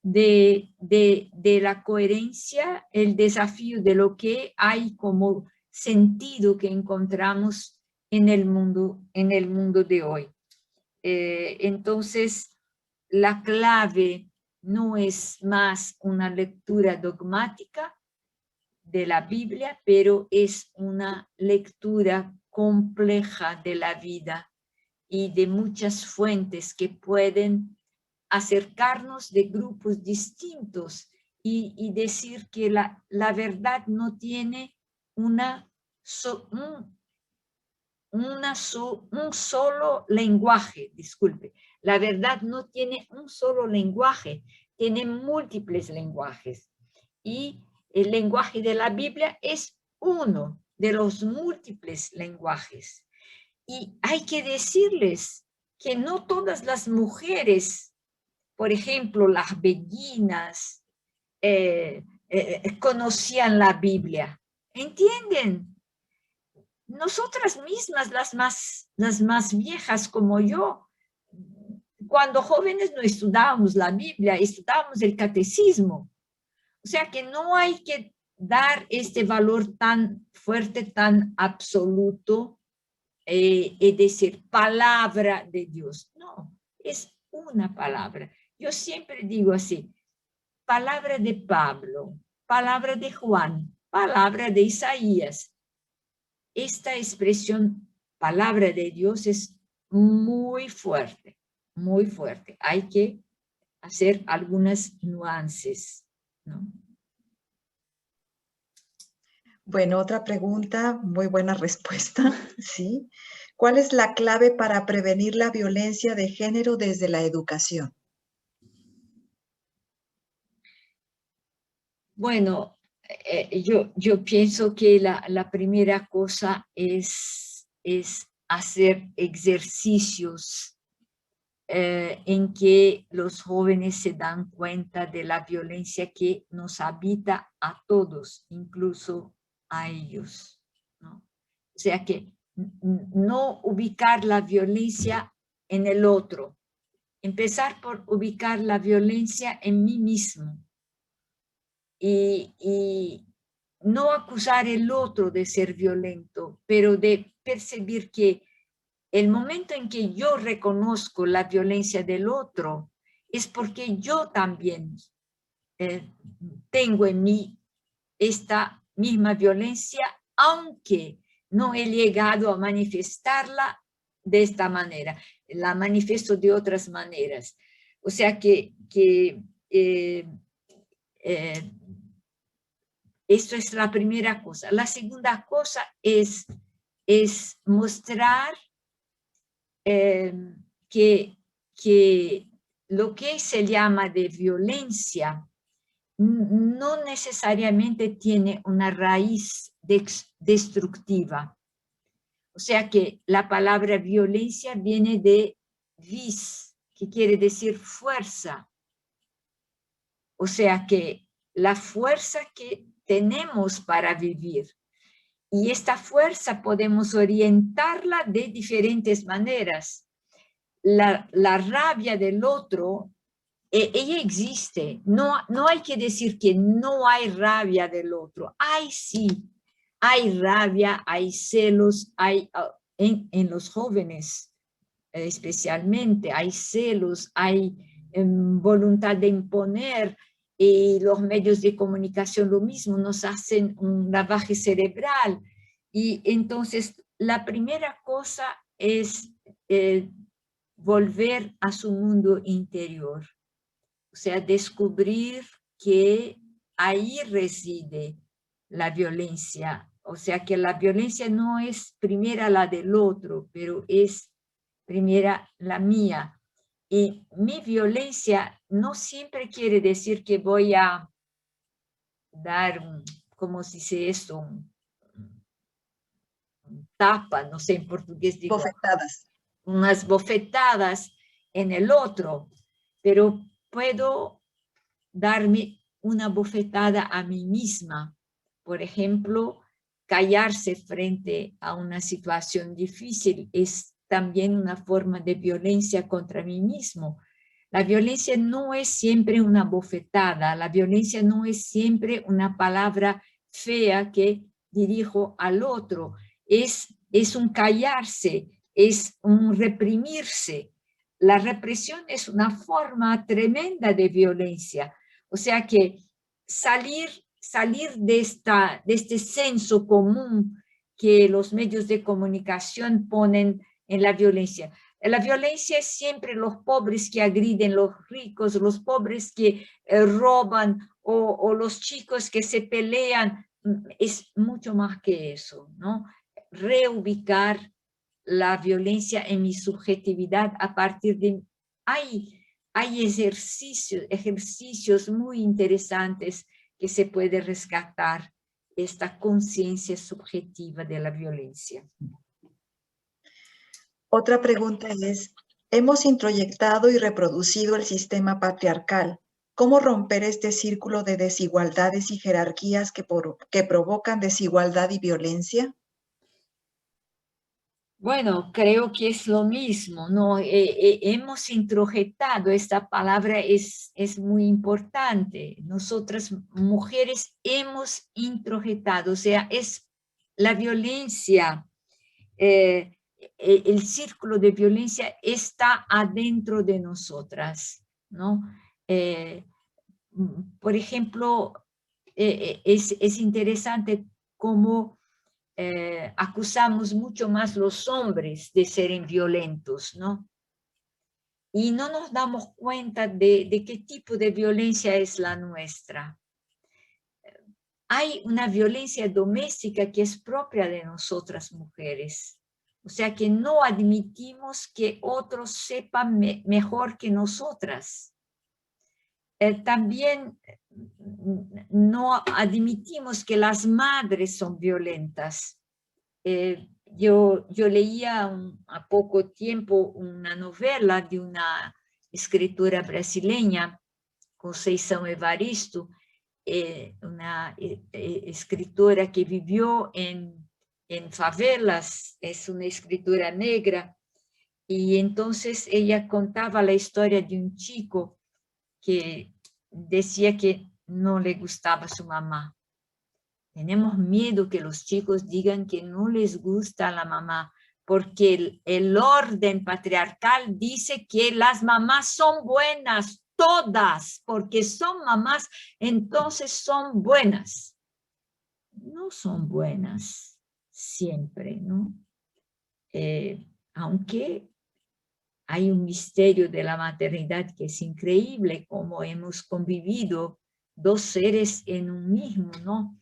de la coherencia, el desafío de lo que hay como sentido que encontramos en el mundo de hoy. Entonces, la clave no es más una lectura dogmática de la Biblia, pero es una lectura compleja de la vida y de muchas fuentes que pueden acercarnos de grupos distintos y decir que la verdad no tiene un solo lenguaje, disculpe. La verdad no tiene un solo lenguaje, tiene múltiples lenguajes. Y el lenguaje de la Biblia es uno de los múltiples lenguajes. Y hay que decirles que no todas las mujeres, por ejemplo, las beguinas, conocían la Biblia. ¿Entienden? nosotras mismas, las más viejas como yo, cuando jóvenes no estudábamos la Biblia, estudábamos el catecismo. O sea que no hay que dar este valor tan fuerte, tan absoluto, es decir, palabra de Dios. No, es una palabra. Yo siempre digo así, palabra de Pablo, palabra de Juan, palabra de Isaías. Esta expresión, palabra de Dios, es muy fuerte, muy fuerte. Hay que hacer algunas nuances, ¿no? Bueno, otra pregunta, muy buena respuesta, ¿sí? ¿Cuál es la clave para prevenir la violencia de género desde la educación? Bueno, yo pienso que la primera cosa es hacer ejercicios en que los jóvenes se dan cuenta de la violencia que nos habita a todos, incluso a ellos, ¿no? O sea que no ubicar la violencia en el otro, empezar por ubicar la violencia en mí mismo y no acusar al otro de ser violento, pero de percibir que el momento en que yo reconozco la violencia del otro es porque yo también tengo en mí esta misma violencia, aunque no he llegado a manifestarla de esta manera, la manifiesto de otras maneras. O sea que esto es la primera cosa. La segunda cosa es mostrar que lo que se llama de violencia no necesariamente tiene una raíz destructiva. O sea que la palabra violencia viene de vis, que quiere decir fuerza. O sea que la fuerza que tenemos para vivir. Y esta fuerza podemos orientarla de diferentes maneras. La rabia del otro, ella existe. No hay que decir que no hay rabia del otro. Sí, hay rabia, hay celos, hay en los jóvenes especialmente, hay celos, hay voluntad de imponer, y los medios de comunicación lo mismo, nos hacen un lavaje cerebral. Y entonces la primera cosa es volver a su mundo interior, o sea, descubrir que ahí reside la violencia, o sea, que la violencia no es primera la del otro, pero es primera la mía. Y mi violencia no siempre quiere decir que voy a dar, ¿cómo se dice esto? Tapa, no sé en portugués digo. Bofetadas. Unas bofetadas en el otro, pero puedo darme una bofetada a mí misma. Por ejemplo, callarse frente a una situación difícil es también una forma de violencia contra mí mismo. La violencia no es siempre una bofetada, la violencia no es siempre una palabra fea que dirijo al otro, es un callarse, es un reprimirse. La represión es una forma tremenda de violencia. O sea que salir de este censo común que los medios de comunicación ponen en la violencia. La violencia es siempre los pobres que agriden los ricos, los pobres que roban o los chicos que se pelean. Es mucho más que eso, ¿no? Reubicar la violencia en mi subjetividad a partir de... Hay ejercicios muy interesantes que se puede rescatar esta conciencia subjetiva de la violencia. Otra pregunta es, hemos introyectado y reproducido el sistema patriarcal. ¿Cómo romper este círculo de desigualdades y jerarquías que provocan desigualdad y violencia? Bueno, creo que es lo mismo, ¿no? Hemos introjetado, esta palabra es muy importante. Nosotras mujeres hemos introjetado, o sea, es la violencia, el círculo de violencia está adentro de nosotras, ¿no? Eh, por ejemplo, es interesante cómo acusamos mucho más los hombres de ser violentos, ¿no? Y no nos damos cuenta de qué tipo de violencia es la nuestra. Hay una violencia doméstica que es propia de nosotras mujeres. O sea que no admitimos que otros sepan mejor que nosotras. También no admitimos que las madres son violentas. Yo leía a poco tiempo una novela de una escritora brasileña, Conceição Evaristo, una escritora que vivió en favelas, es una escritora negra, y entonces ella contaba la historia de un chico que decía que no le gustaba su mamá. Tenemos miedo que los chicos digan que no les gusta la mamá, porque el orden patriarcal dice que las mamás son buenas, todas, porque son mamás, entonces son buenas. No son buenas siempre, ¿no? Aunque hay un misterio de la maternidad que es increíble, como hemos convivido dos seres en un mismo, ¿no?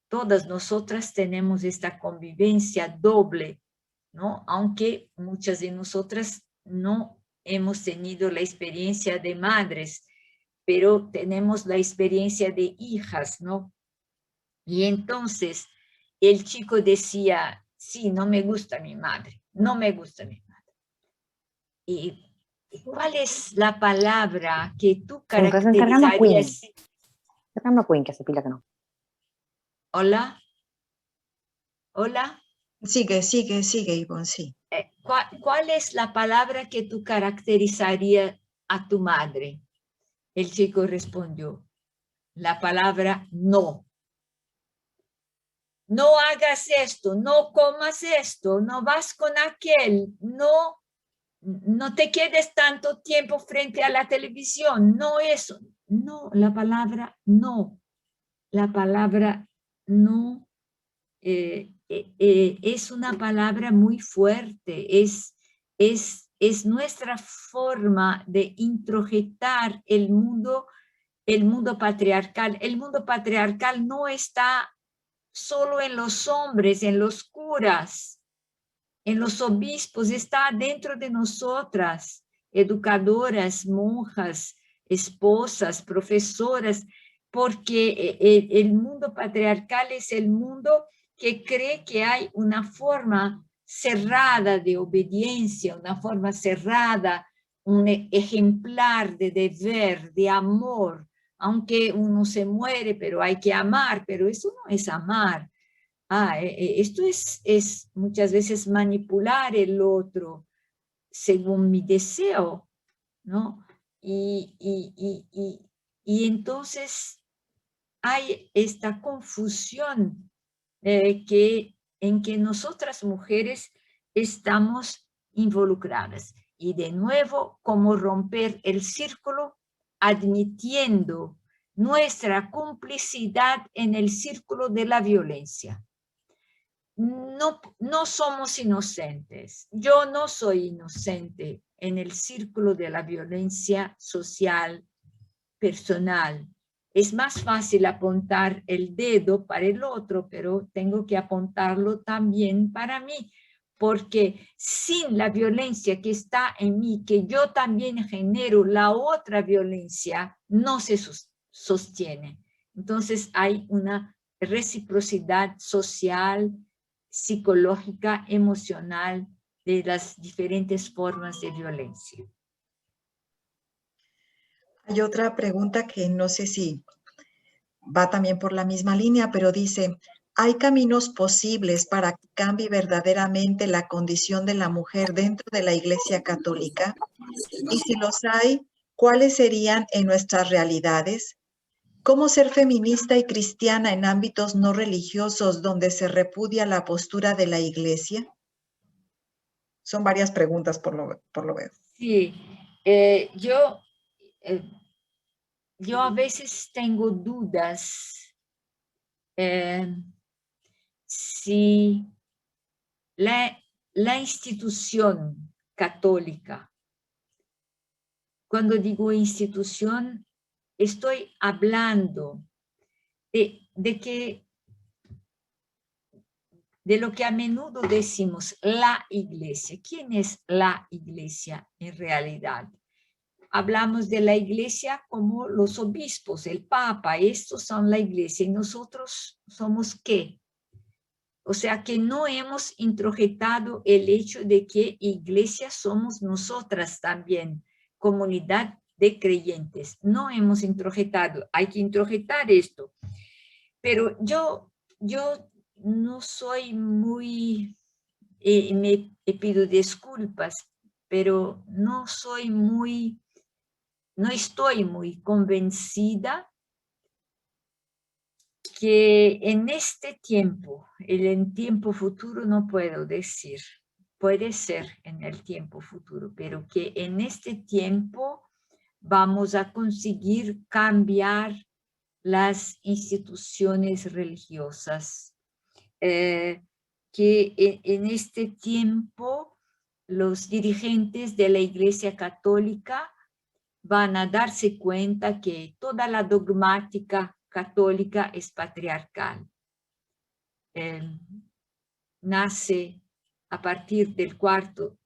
Todas nosotras tenemos esta convivencia doble, ¿no? Aunque muchas de nosotras no hemos tenido la experiencia de madres, pero tenemos la experiencia de hijas, ¿no? Y entonces el chico decía, sí, no me gusta mi madre, no me gusta mi madre. ¿Y cuál es la palabra que tú Se encargando a Queen. caracterizarías? Se encargando a Queen, que hace pila que no. Hola, hola. Sigue, Ivonne, sí. ¿Cuál es la palabra que tú caracterizarías a tu madre? El chico respondió, la palabra no. No hagas esto, no comas esto, no vas con aquel, no te quedes tanto tiempo frente a la televisión, no eso. No, la palabra no. La palabra no es una palabra muy fuerte, es nuestra forma de introjetar el mundo patriarcal. El mundo patriarcal no está solo en los hombres, en los curas, en los obispos, está dentro de nosotras, educadoras, monjas, esposas, profesoras, porque el mundo patriarcal es el mundo que cree que hay una forma cerrada de obediencia, una forma cerrada, un ejemplar de deber, de amor, aunque uno se muere, pero hay que amar, pero eso no es amar. Esto es muchas veces manipular el otro según mi deseo, ¿no? Y entonces hay esta confusión en que nosotras mujeres estamos involucradas. Y de nuevo, cómo romper el círculo admitiendo nuestra complicidad en el círculo de la violencia. No somos inocentes. Yo no soy inocente en el círculo de la violencia social, personal. Es más fácil apuntar el dedo para el otro, pero tengo que apuntarlo también para mí, porque sin la violencia que está en mí, que yo también genero la otra violencia, no se sostiene. Entonces hay una reciprocidad social, psicológica, emocional de las diferentes formas de violencia. Hay otra pregunta que no sé si va también por la misma línea, pero dice, ¿hay caminos posibles para que cambie verdaderamente la condición de la mujer dentro de la Iglesia Católica? Y si los hay, ¿cuáles serían en nuestras realidades? ¿Cómo ser feminista y cristiana en ámbitos no religiosos donde se repudia la postura de la Iglesia? Son varias preguntas por lo veo. Sí, yo a veces tengo dudas si la institución católica, cuando digo institución, estoy hablando de lo que a menudo decimos la Iglesia. ¿Quién es la Iglesia en realidad? Hablamos de la Iglesia como los obispos, el Papa, estos son la Iglesia. ¿Y nosotros somos qué? O sea que no hemos introjetado el hecho de que Iglesia somos nosotras también, comunidad de creyentes. No hemos introjetado, hay que introjetar esto. Pero yo no soy muy, me pido disculpas, pero no estoy muy convencida que en este tiempo, en el tiempo futuro no puedo decir, puede ser en el tiempo futuro, pero que en este tiempo vamos a conseguir cambiar las instituciones religiosas, que en este tiempo los dirigentes de la Iglesia Católica van a darse cuenta que toda la dogmática católica es patriarcal. Nace a partir del cuarto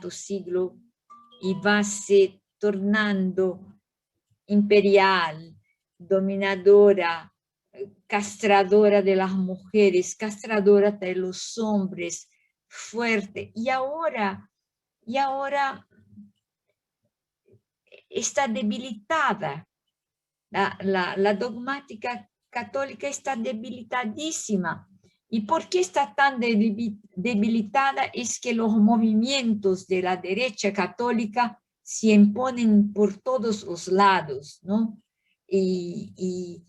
siglo y va se tornando imperial, dominadora, castradora de las mujeres, castradora de los hombres, fuerte. Y ahora está debilitada. La dogmática católica está debilitadísima. ¿Y por qué está tan debilitada? Es que los movimientos de la derecha católica se imponen por todos los lados, ¿no? Y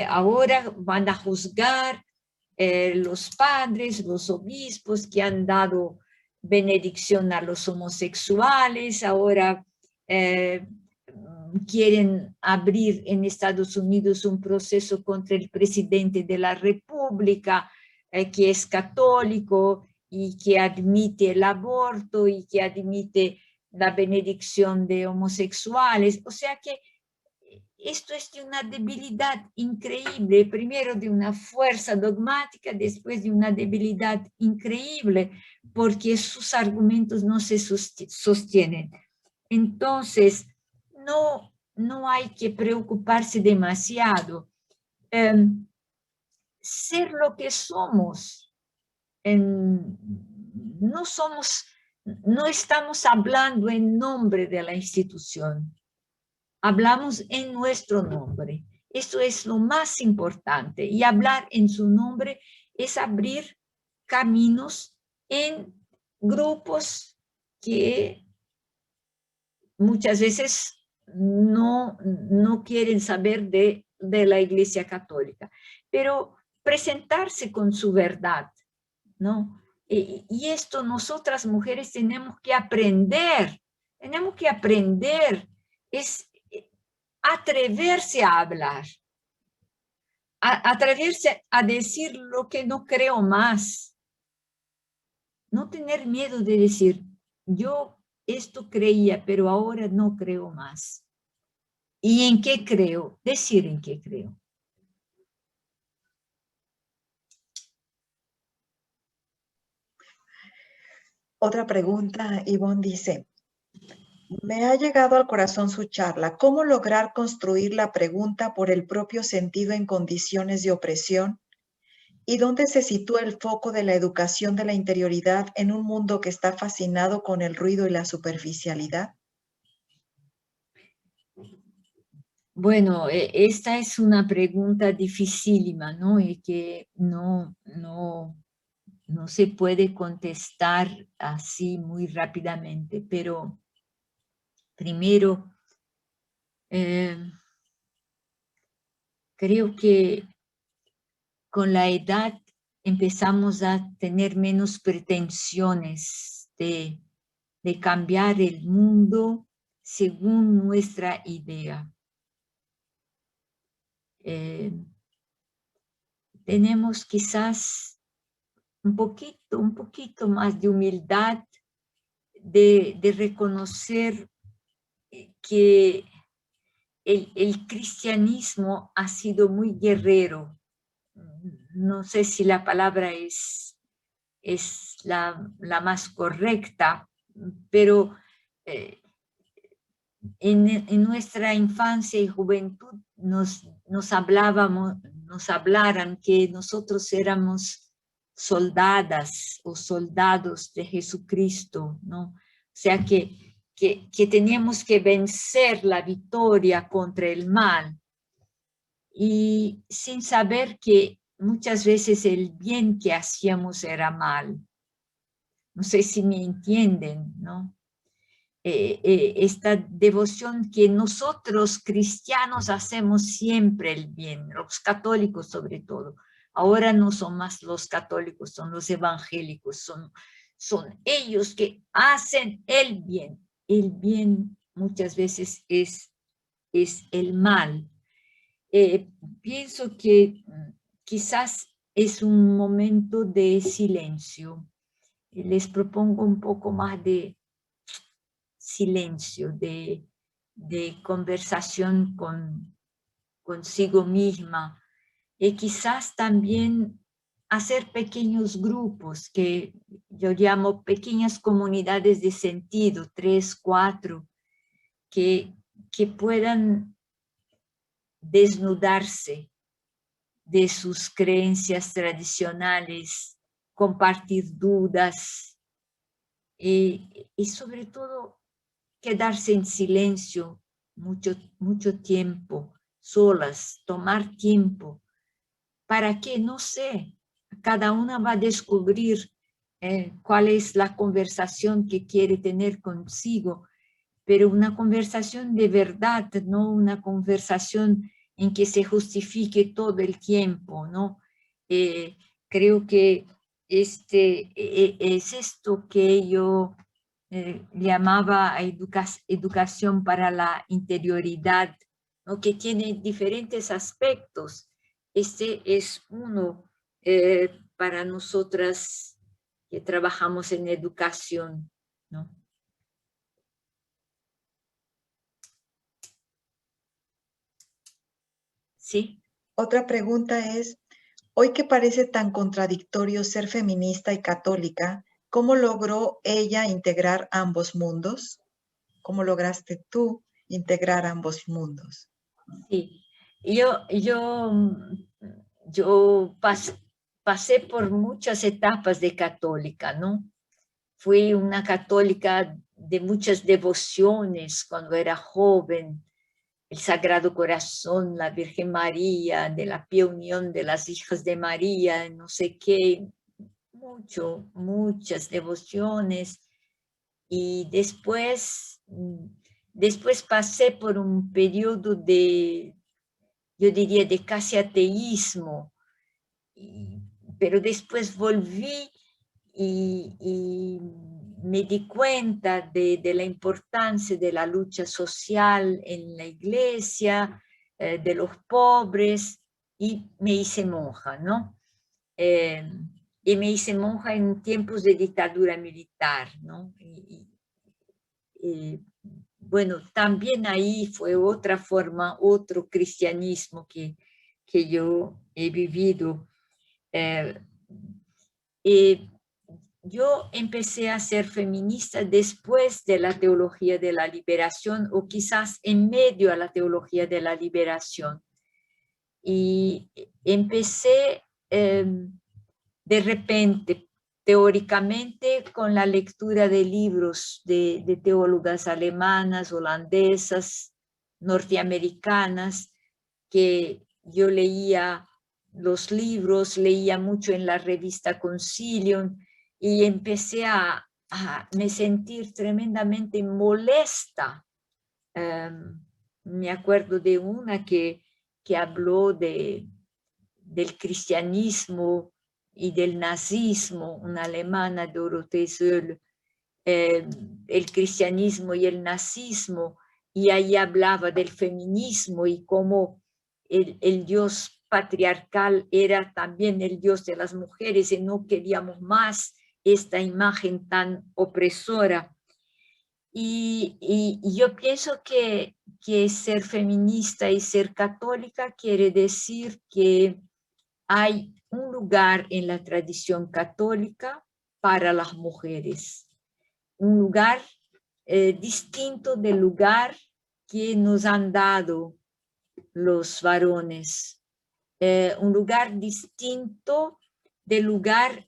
ahora van a juzgar los padres, los obispos que han dado benedicción a los homosexuales, ahora quieren abrir en Estados Unidos un proceso contra el presidente de la República, que es católico y que admite el aborto y que admite la benedicción de homosexuales. O sea que esto es de una debilidad increíble, primero de una fuerza dogmática, después de una debilidad increíble, porque sus argumentos no se sostienen. Entonces, no hay que preocuparse demasiado. Ser lo que somos. No estamos hablando en nombre de la institución. Hablamos en nuestro nombre. Esto es lo más importante. Y hablar en su nombre es abrir caminos en grupos que muchas veces no quieren saber de la Iglesia Católica, pero presentarse con su verdad, ¿no? Y esto nosotras mujeres tenemos que aprender, es atreverse a hablar, atreverse a decir lo que no creo más, no tener miedo de decir, yo esto creía, pero ahora no creo más. ¿Y en qué creo? Decir en qué creo. Otra pregunta, Ivonne dice, me ha llegado al corazón su charla. ¿Cómo lograr construir la pregunta por el propio sentido en condiciones de opresión? ¿Y dónde se sitúa el foco de la educación de la interioridad en un mundo que está fascinado con el ruido y la superficialidad? Bueno, esta es una pregunta dificilísima, ¿no? Y que no se puede contestar así muy rápidamente, pero primero, creo que con la edad empezamos a tener menos pretensiones de cambiar el mundo según nuestra idea. Tenemos quizás un poquito más de humildad de reconocer que el cristianismo ha sido muy guerrero. No sé si la palabra es la más correcta, pero en nuestra infancia y juventud nos hablaran que nosotros éramos soldadas o soldados de Jesucristo, ¿no? O sea que teníamos que vencer la victoria contra el mal, y sin saber que muchas veces el bien que hacíamos era mal. No sé si me entienden, ¿no? Esta devoción que nosotros cristianos hacemos siempre el bien, los católicos sobre todo. Ahora no son más los católicos, son los evangélicos, son ellos que hacen el bien. El bien muchas veces es el mal. Pienso que quizás es un momento de silencio. Les propongo un poco más de silencio, de conversación consigo misma, y quizás también hacer pequeños grupos que yo llamo pequeñas comunidades de sentido, 3, 4, que puedan desnudarse de sus creencias tradicionales, compartir dudas y sobre todo quedarse en silencio mucho tiempo, solas, tomar tiempo. ¿Para qué? No sé. Cada una va a descubrir cuál es la conversación que quiere tener consigo, pero una conversación de verdad, no una conversación en que se justifique todo el tiempo, ¿no? Creo que es esto que yo llamaba educación para la interioridad, ¿no? Que tiene diferentes aspectos. Este es uno para nosotras que trabajamos en educación, ¿no? Sí. Otra pregunta es, hoy que parece tan contradictorio ser feminista y católica, ¿cómo logró ella integrar ambos mundos? ¿Cómo lograste tú integrar ambos mundos? Sí, yo pasé por muchas etapas de católica, ¿no? Fui una católica de muchas devociones cuando era joven, el Sagrado Corazón, la Virgen María, de la Pía Unión de las Hijas de María, no sé qué, muchas devociones. Y después pasé por un periodo de, yo diría, de casi ateísmo, pero después volví y me di cuenta de la importancia de la lucha social en la iglesia, de los pobres, y me hice monja, ¿no? Y me hice monja en tiempos de dictadura militar, ¿no? Bueno, también ahí fue otra forma, otro cristianismo que yo he vivido. Eh, yo empecé a ser feminista después de la teología de la liberación, o quizás en medio a la teología de la liberación. Y empecé de repente, teóricamente, con la lectura de libros de teólogas alemanas, holandesas, norteamericanas, que yo leía los libros, leía mucho en la revista Concilium y empecé a me sentir tremendamente molesta. Me acuerdo de una que habló del cristianismo y del nazismo, una alemana, Dorothee Söll, el cristianismo y el nazismo, y ahí hablaba del feminismo y cómo el Dios patriarcal era también el Dios de las mujeres y no queríamos más esta imagen tan opresora. Y yo pienso que ser feminista y ser católica quiere decir que hay un lugar en la tradición católica para las mujeres, un lugar distinto del lugar que nos han dado los varones, un lugar distinto del lugar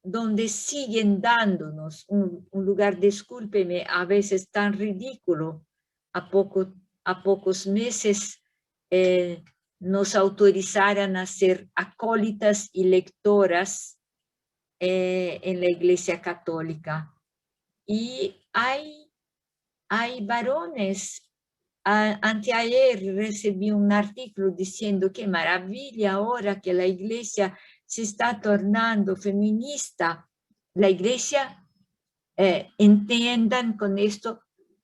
donde siguen dándonos, un lugar, discúlpeme, a veces tan ridículo. A pocos meses nos autorizaran a ser acólitas y lectoras en la Iglesia Católica. Y hay varones. Anteayer recibí un artículo diciendo qué maravilla ahora que la Iglesia se está tornando feminista. La Iglesia, entiendan con esto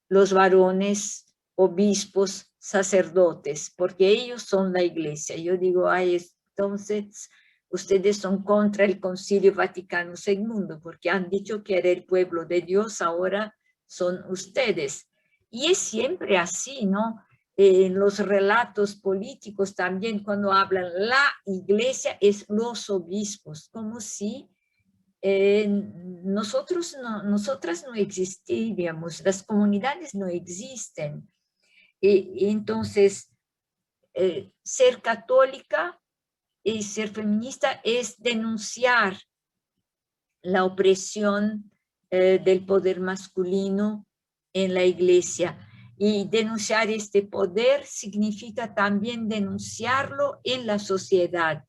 los varones, obispos, sacerdotes, porque ellos son la Iglesia. Yo digo, entonces ustedes son contra el Concilio Vaticano II, porque han dicho que era el pueblo de Dios, ahora son ustedes. Y es siempre así, ¿no? En los relatos políticos también, cuando hablan la Iglesia, es los obispos, como si nosotras no existiríamos, las comunidades no existen. Y entonces, ser católica y ser feminista es denunciar la opresión del poder masculino en la Iglesia. Y denunciar este poder significa también denunciarlo en la sociedad.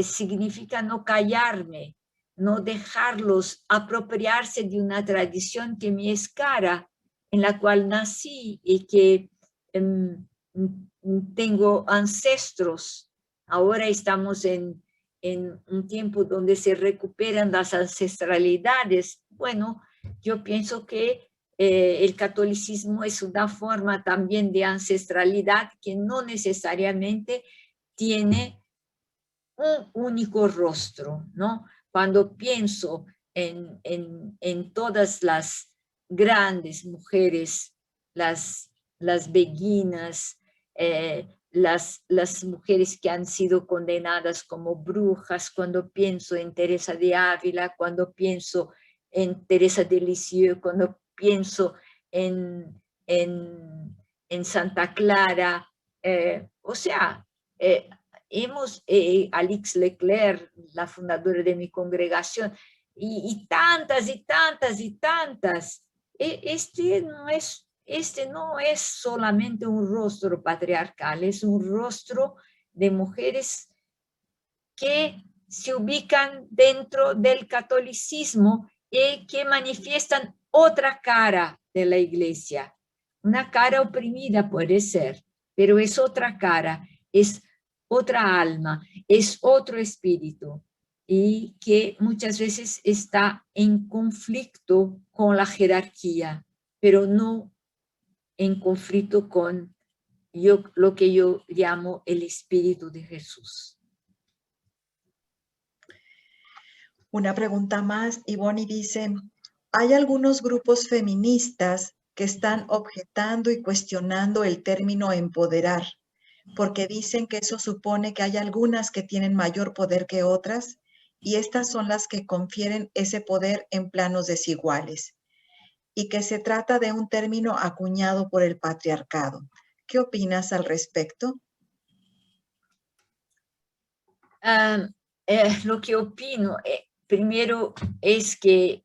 Significa no callarme, no dejarlos apropiarse de una tradición que me es cara, en la cual nací y que tengo ancestros. Ahora estamos en un tiempo donde se recuperan las ancestralidades. Bueno, yo pienso que el catolicismo es una forma también de ancestralidad que no necesariamente tiene un único rostro, ¿no? Cuando pienso en todas las grandes mujeres, las beguinas, las mujeres que han sido condenadas como brujas, cuando pienso en Teresa de Ávila, cuando pienso en Teresa de Lisieux, cuando pienso en Santa Clara, o sea, Alix Leclerc, la fundadora de mi congregación, y tantas y tantas y tantas. Este no es solamente un rostro patriarcal, es un rostro de mujeres que se ubican dentro del catolicismo y que manifiestan otra cara de la Iglesia. Una cara oprimida puede ser, pero es otra cara, es otra alma, es otro espíritu, y que muchas veces está en conflicto con la jerarquía, pero no en conflicto con lo que yo llamo el Espíritu de Jesús. Una pregunta más, Ivonne dice, hay algunos grupos feministas que están objetando y cuestionando el término empoderar, porque dicen que eso supone que hay algunas que tienen mayor poder que otras, y estas son las que confieren ese poder en planos desiguales, y que se trata de un término acuñado por el patriarcado. ¿Qué opinas al respecto? Lo que opino, primero, es que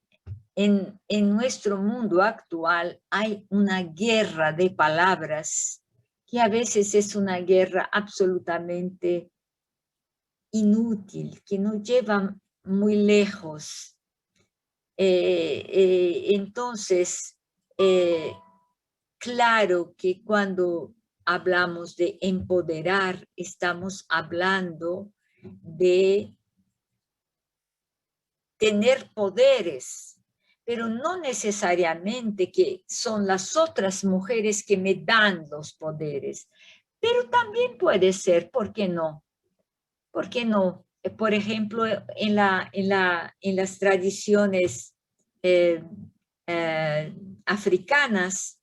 en nuestro mundo actual hay una guerra de palabras que a veces es una guerra absolutamente inútil, que no lleva muy lejos. Entonces, claro que cuando hablamos de empoderar, estamos hablando de tener poderes, pero no necesariamente que son las otras mujeres que me dan los poderes, pero también puede ser, ¿por qué no? ¿Por qué no? Por ejemplo, en las tradiciones africanas,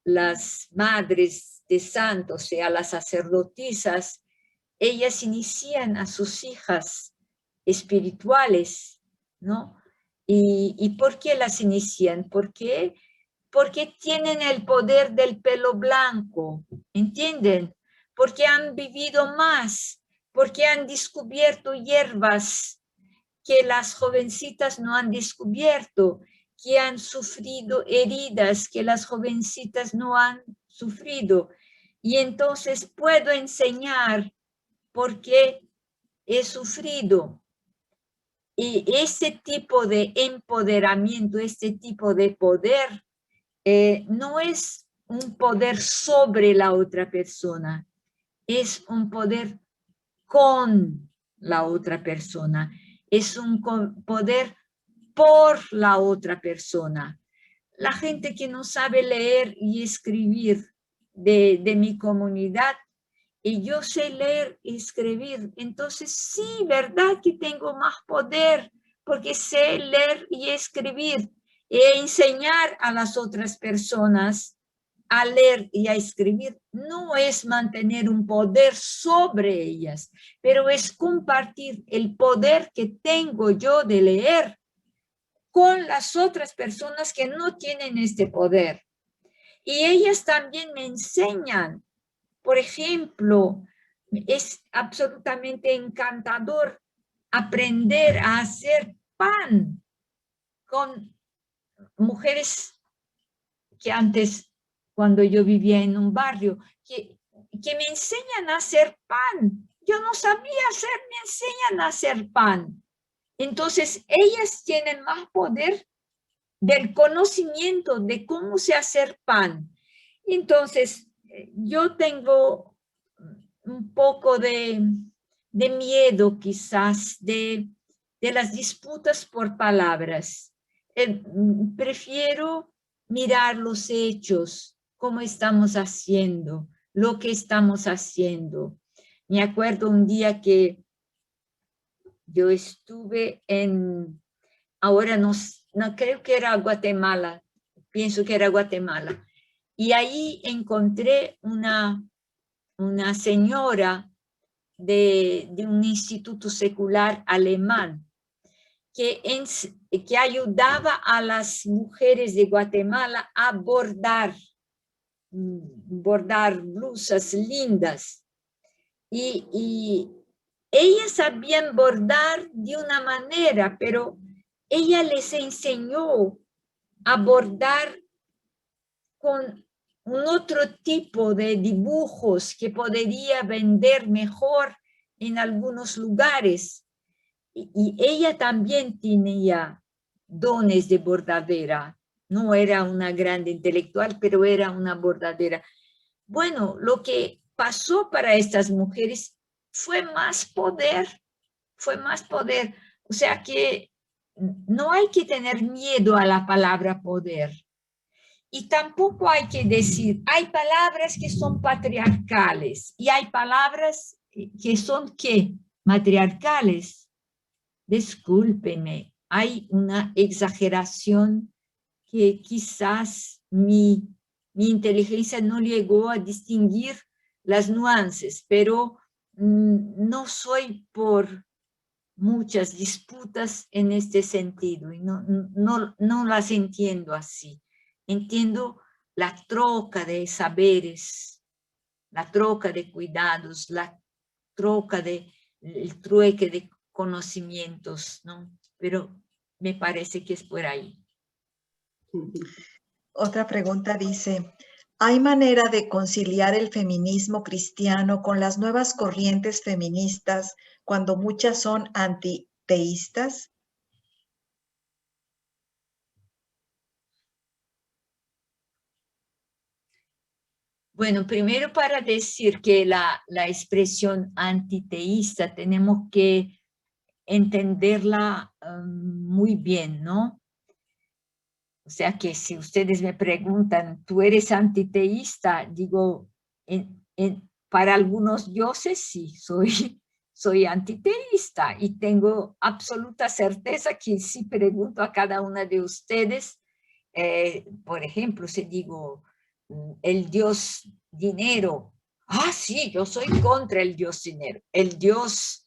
las madres de santos, o sea, las sacerdotisas, ellas inician a sus hijas espirituales, ¿no? ¿Y por qué las inician? Porque tienen el poder del pelo blanco, ¿entienden? Porque han vivido más, porque han descubierto hierbas que las jovencitas no han descubierto, que han sufrido heridas que las jovencitas no han sufrido. Y entonces puedo enseñar por qué he sufrido. Y ese tipo de empoderamiento, este tipo de poder, no es un poder sobre la otra persona, es un poder con la otra persona, es un poder por la otra persona. La gente que no sabe leer y escribir de mi comunidad, y yo sé leer y escribir, entonces sí, ¿verdad que tengo más poder? Porque sé leer y escribir e enseñar a las otras personas a leer y a escribir. No es mantener un poder sobre ellas, pero es compartir el poder que tengo yo de leer con las otras personas que no tienen este poder. Y ellas también me enseñan. Por ejemplo, es absolutamente encantador aprender a hacer pan con mujeres que antes, cuando yo vivía en un barrio, que me enseñan a hacer pan. Yo no sabía hacer, me enseñan a hacer pan. Entonces, ellas tienen más poder del conocimiento de cómo se hacer pan. Entonces, yo tengo un poco de miedo quizás de las disputas por palabras. Prefiero mirar los hechos, cómo estamos haciendo, lo que estamos haciendo. Me acuerdo un día que yo estuve ahora no creo que era Guatemala, pienso que era Guatemala, y ahí encontré una señora de un instituto secular alemán que ayudaba a las mujeres de Guatemala a bordar blusas lindas. Y ellas sabían bordar de una manera, pero ella les enseñó a bordar con un otro tipo de dibujos que podría vender mejor en algunos lugares. Y ella también tenía dones de bordadera. No era una grande intelectual, pero era una bordadera. Bueno, lo que pasó para estas mujeres fue más poder, fue más poder. O sea que no hay que tener miedo a la palabra poder. Y tampoco hay que decir, hay palabras que son patriarcales y hay palabras que son, ¿qué? Matriarcales. Discúlpenme, hay una exageración que quizás mi inteligencia no llegó a distinguir las nuances, pero no soy por muchas disputas en este sentido y no las entiendo así. Entiendo la troca de saberes, la troca de cuidados, la troca el trueque de conocimientos, ¿no? Pero me parece que es por ahí. Otra pregunta dice, ¿hay manera de conciliar el feminismo cristiano con las nuevas corrientes feministas cuando muchas son antiteístas? Bueno, primero para decir que la expresión antiteísta tenemos que entenderla muy bien, ¿no? O sea que si ustedes me preguntan, ¿tú eres antiteísta? Digo, para algunos dioses sí, soy antiteísta y tengo absoluta certeza que si pregunto a cada una de ustedes, por ejemplo, si digo, el dios dinero, sí, yo soy contra el dios dinero, el dios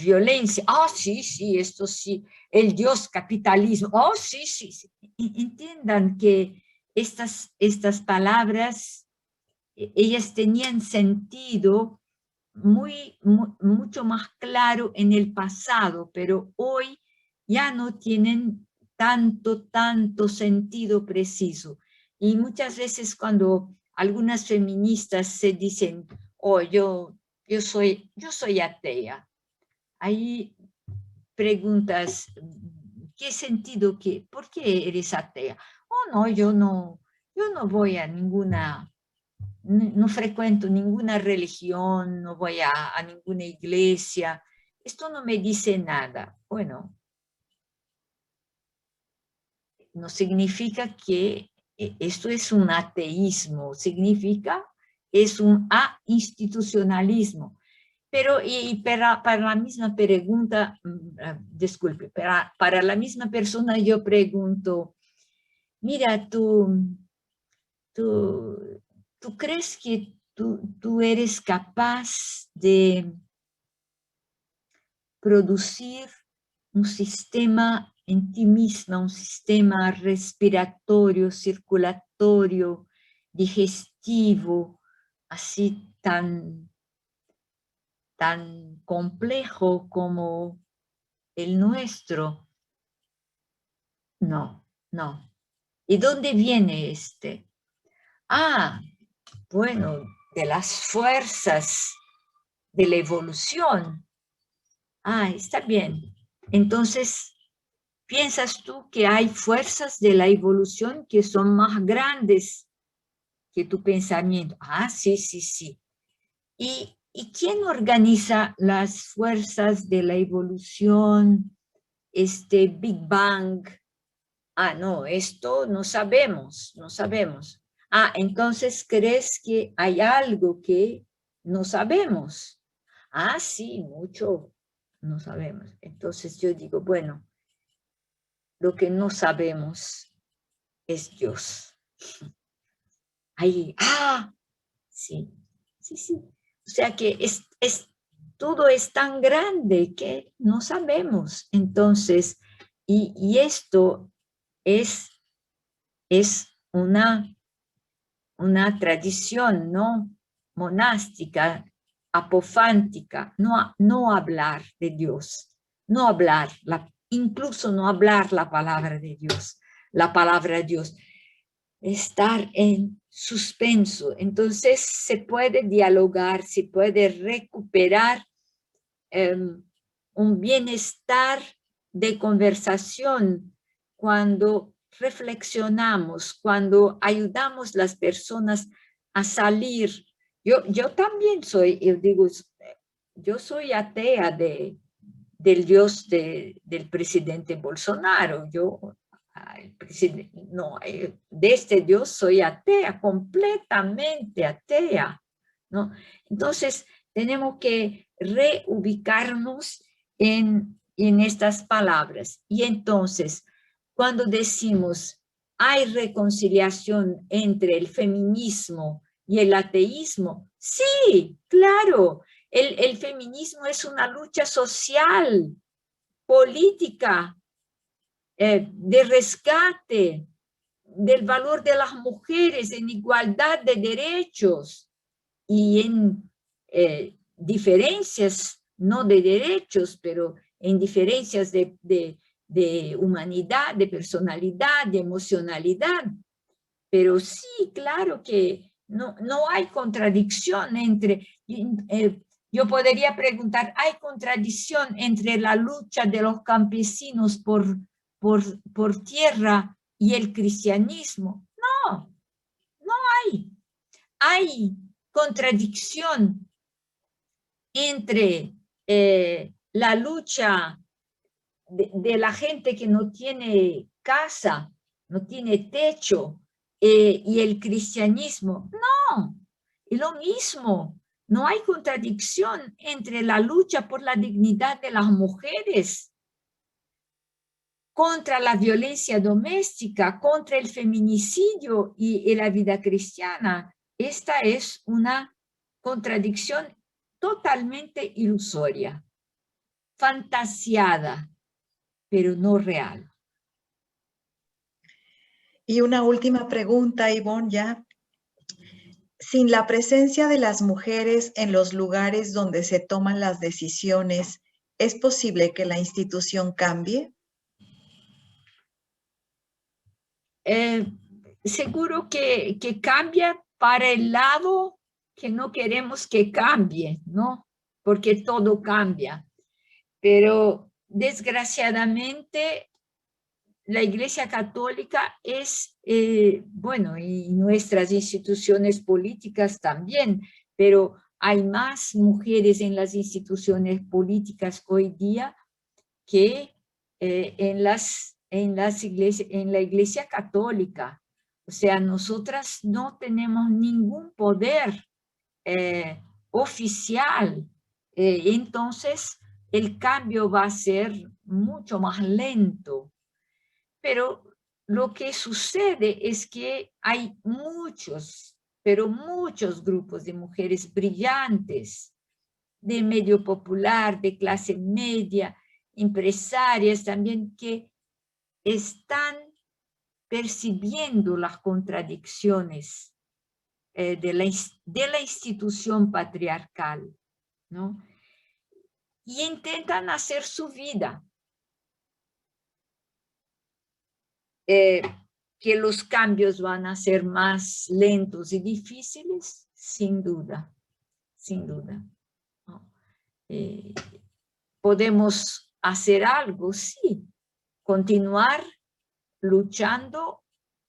violencia, sí, sí, esto sí, el dios capitalismo, sí, sí, sí. Entiendan que estas palabras, ellas tenían sentido mucho más claro en el pasado, pero hoy ya no tienen tanto sentido preciso. Y muchas veces cuando algunas feministas se dicen, yo soy atea, hay preguntas, ¿qué sentido? ¿Por qué eres atea? No, yo no voy a no frecuento ninguna religión, no voy a ninguna iglesia, esto no me dice nada. Bueno, no significa que esto es un ateísmo, significa es un institucionalismo. Pero para la misma pregunta, disculpe, para la misma persona yo pregunto, mira, ¿tú crees que tú eres capaz de producir un sistema en ti misma, un sistema respiratorio, circulatorio, digestivo, así tan complejo como el nuestro? No, no. ¿Y dónde viene este? Bueno, de las fuerzas de la evolución. Está bien. Entonces, ¿piensas tú que hay fuerzas de la evolución que son más grandes que tu pensamiento? Sí, sí, sí. ¿Y quién organiza las fuerzas de la evolución, Big Bang? No, esto no sabemos, no sabemos. Entonces, ¿crees que hay algo que no sabemos? Sí, mucho no sabemos. Entonces yo digo, bueno, lo que no sabemos es Dios. Ahí, sí, sí, sí. O sea que todo es tan grande que no sabemos. Entonces, y esto es una tradición, ¿no? Monástica, apofántica, no hablar de Dios, no hablar, incluso no hablar la palabra de Dios, estar en suspenso. Entonces se puede dialogar, se puede recuperar un bienestar de conversación cuando reflexionamos, cuando ayudamos a las personas a salir. Yo también yo soy atea del Dios del presidente Bolsonaro. De este Dios soy atea, completamente atea, ¿no? Entonces, tenemos que reubicarnos en estas palabras. Y entonces, cuando decimos hay reconciliación entre el feminismo y el ateísmo, sí, claro, el feminismo es una lucha social, política, de rescate del valor de las mujeres en igualdad de derechos y en diferencias, no de derechos, pero en diferencias de humanidad, de personalidad, de emocionalidad. Pero sí, claro que no hay contradicción entre... yo podría preguntar, ¿hay contradicción entre la lucha de los campesinos por tierra y el cristianismo? No, no hay. Hay contradicción entre la lucha de la gente que no tiene casa, no tiene techo, y el cristianismo. No, es lo mismo. No hay contradicción entre la lucha por la dignidad de las mujeres, contra la violencia doméstica, contra el feminicidio y la vida cristiana. Esta es una contradicción totalmente ilusoria, fantasiada, pero no real. Y una última pregunta, Ivonne, ya. Sin la presencia de las mujeres en los lugares donde se toman las decisiones, ¿es posible que la institución cambie? Seguro que cambia para el lado que no queremos que cambie, ¿no? Porque todo cambia. Pero desgraciadamente la Iglesia Católica es, bueno, y nuestras instituciones políticas también, pero hay más mujeres en las instituciones políticas hoy día que en la Iglesia Católica. O sea, nosotras no tenemos ningún poder oficial. Entonces, el cambio va a ser mucho más lento. Pero lo que sucede es que hay muchos, pero muchos grupos de mujeres brillantes, de medio popular, de clase media, empresarias también, que están percibiendo las contradicciones de la institución patriarcal, ¿no? Y intentan hacer su vida. Que los cambios van a ser más lentos y difíciles, sin duda, sin duda. ¿No? ¿Podemos hacer algo? Sí. Continuar luchando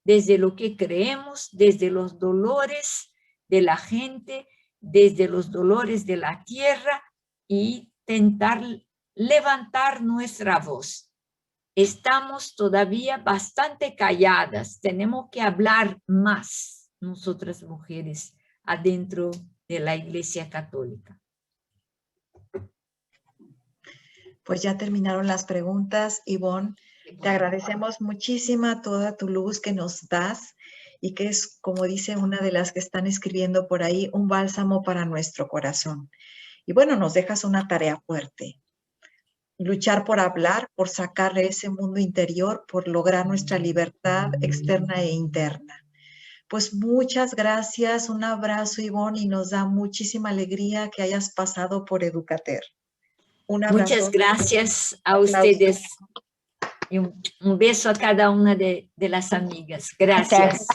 desde lo que creemos, desde los dolores de la gente, desde los dolores de la tierra, y intentar levantar nuestra voz. Estamos todavía bastante calladas, tenemos que hablar más, nosotras mujeres, adentro de la Iglesia Católica. Pues ya terminaron las preguntas, Ivonne. Te agradecemos muchísimo toda tu luz que nos das y que es, como dice una de las que están escribiendo por ahí, un bálsamo para nuestro corazón. Y bueno, nos dejas una tarea fuerte. Luchar por hablar, por sacar ese mundo interior, por lograr nuestra libertad externa e interna. Pues muchas gracias, un abrazo, Ivonne, y nos da muchísima alegría que hayas pasado por Educater. Un abrazo. Muchas gracias a ustedes y un beso a cada una de las amigas. Gracias.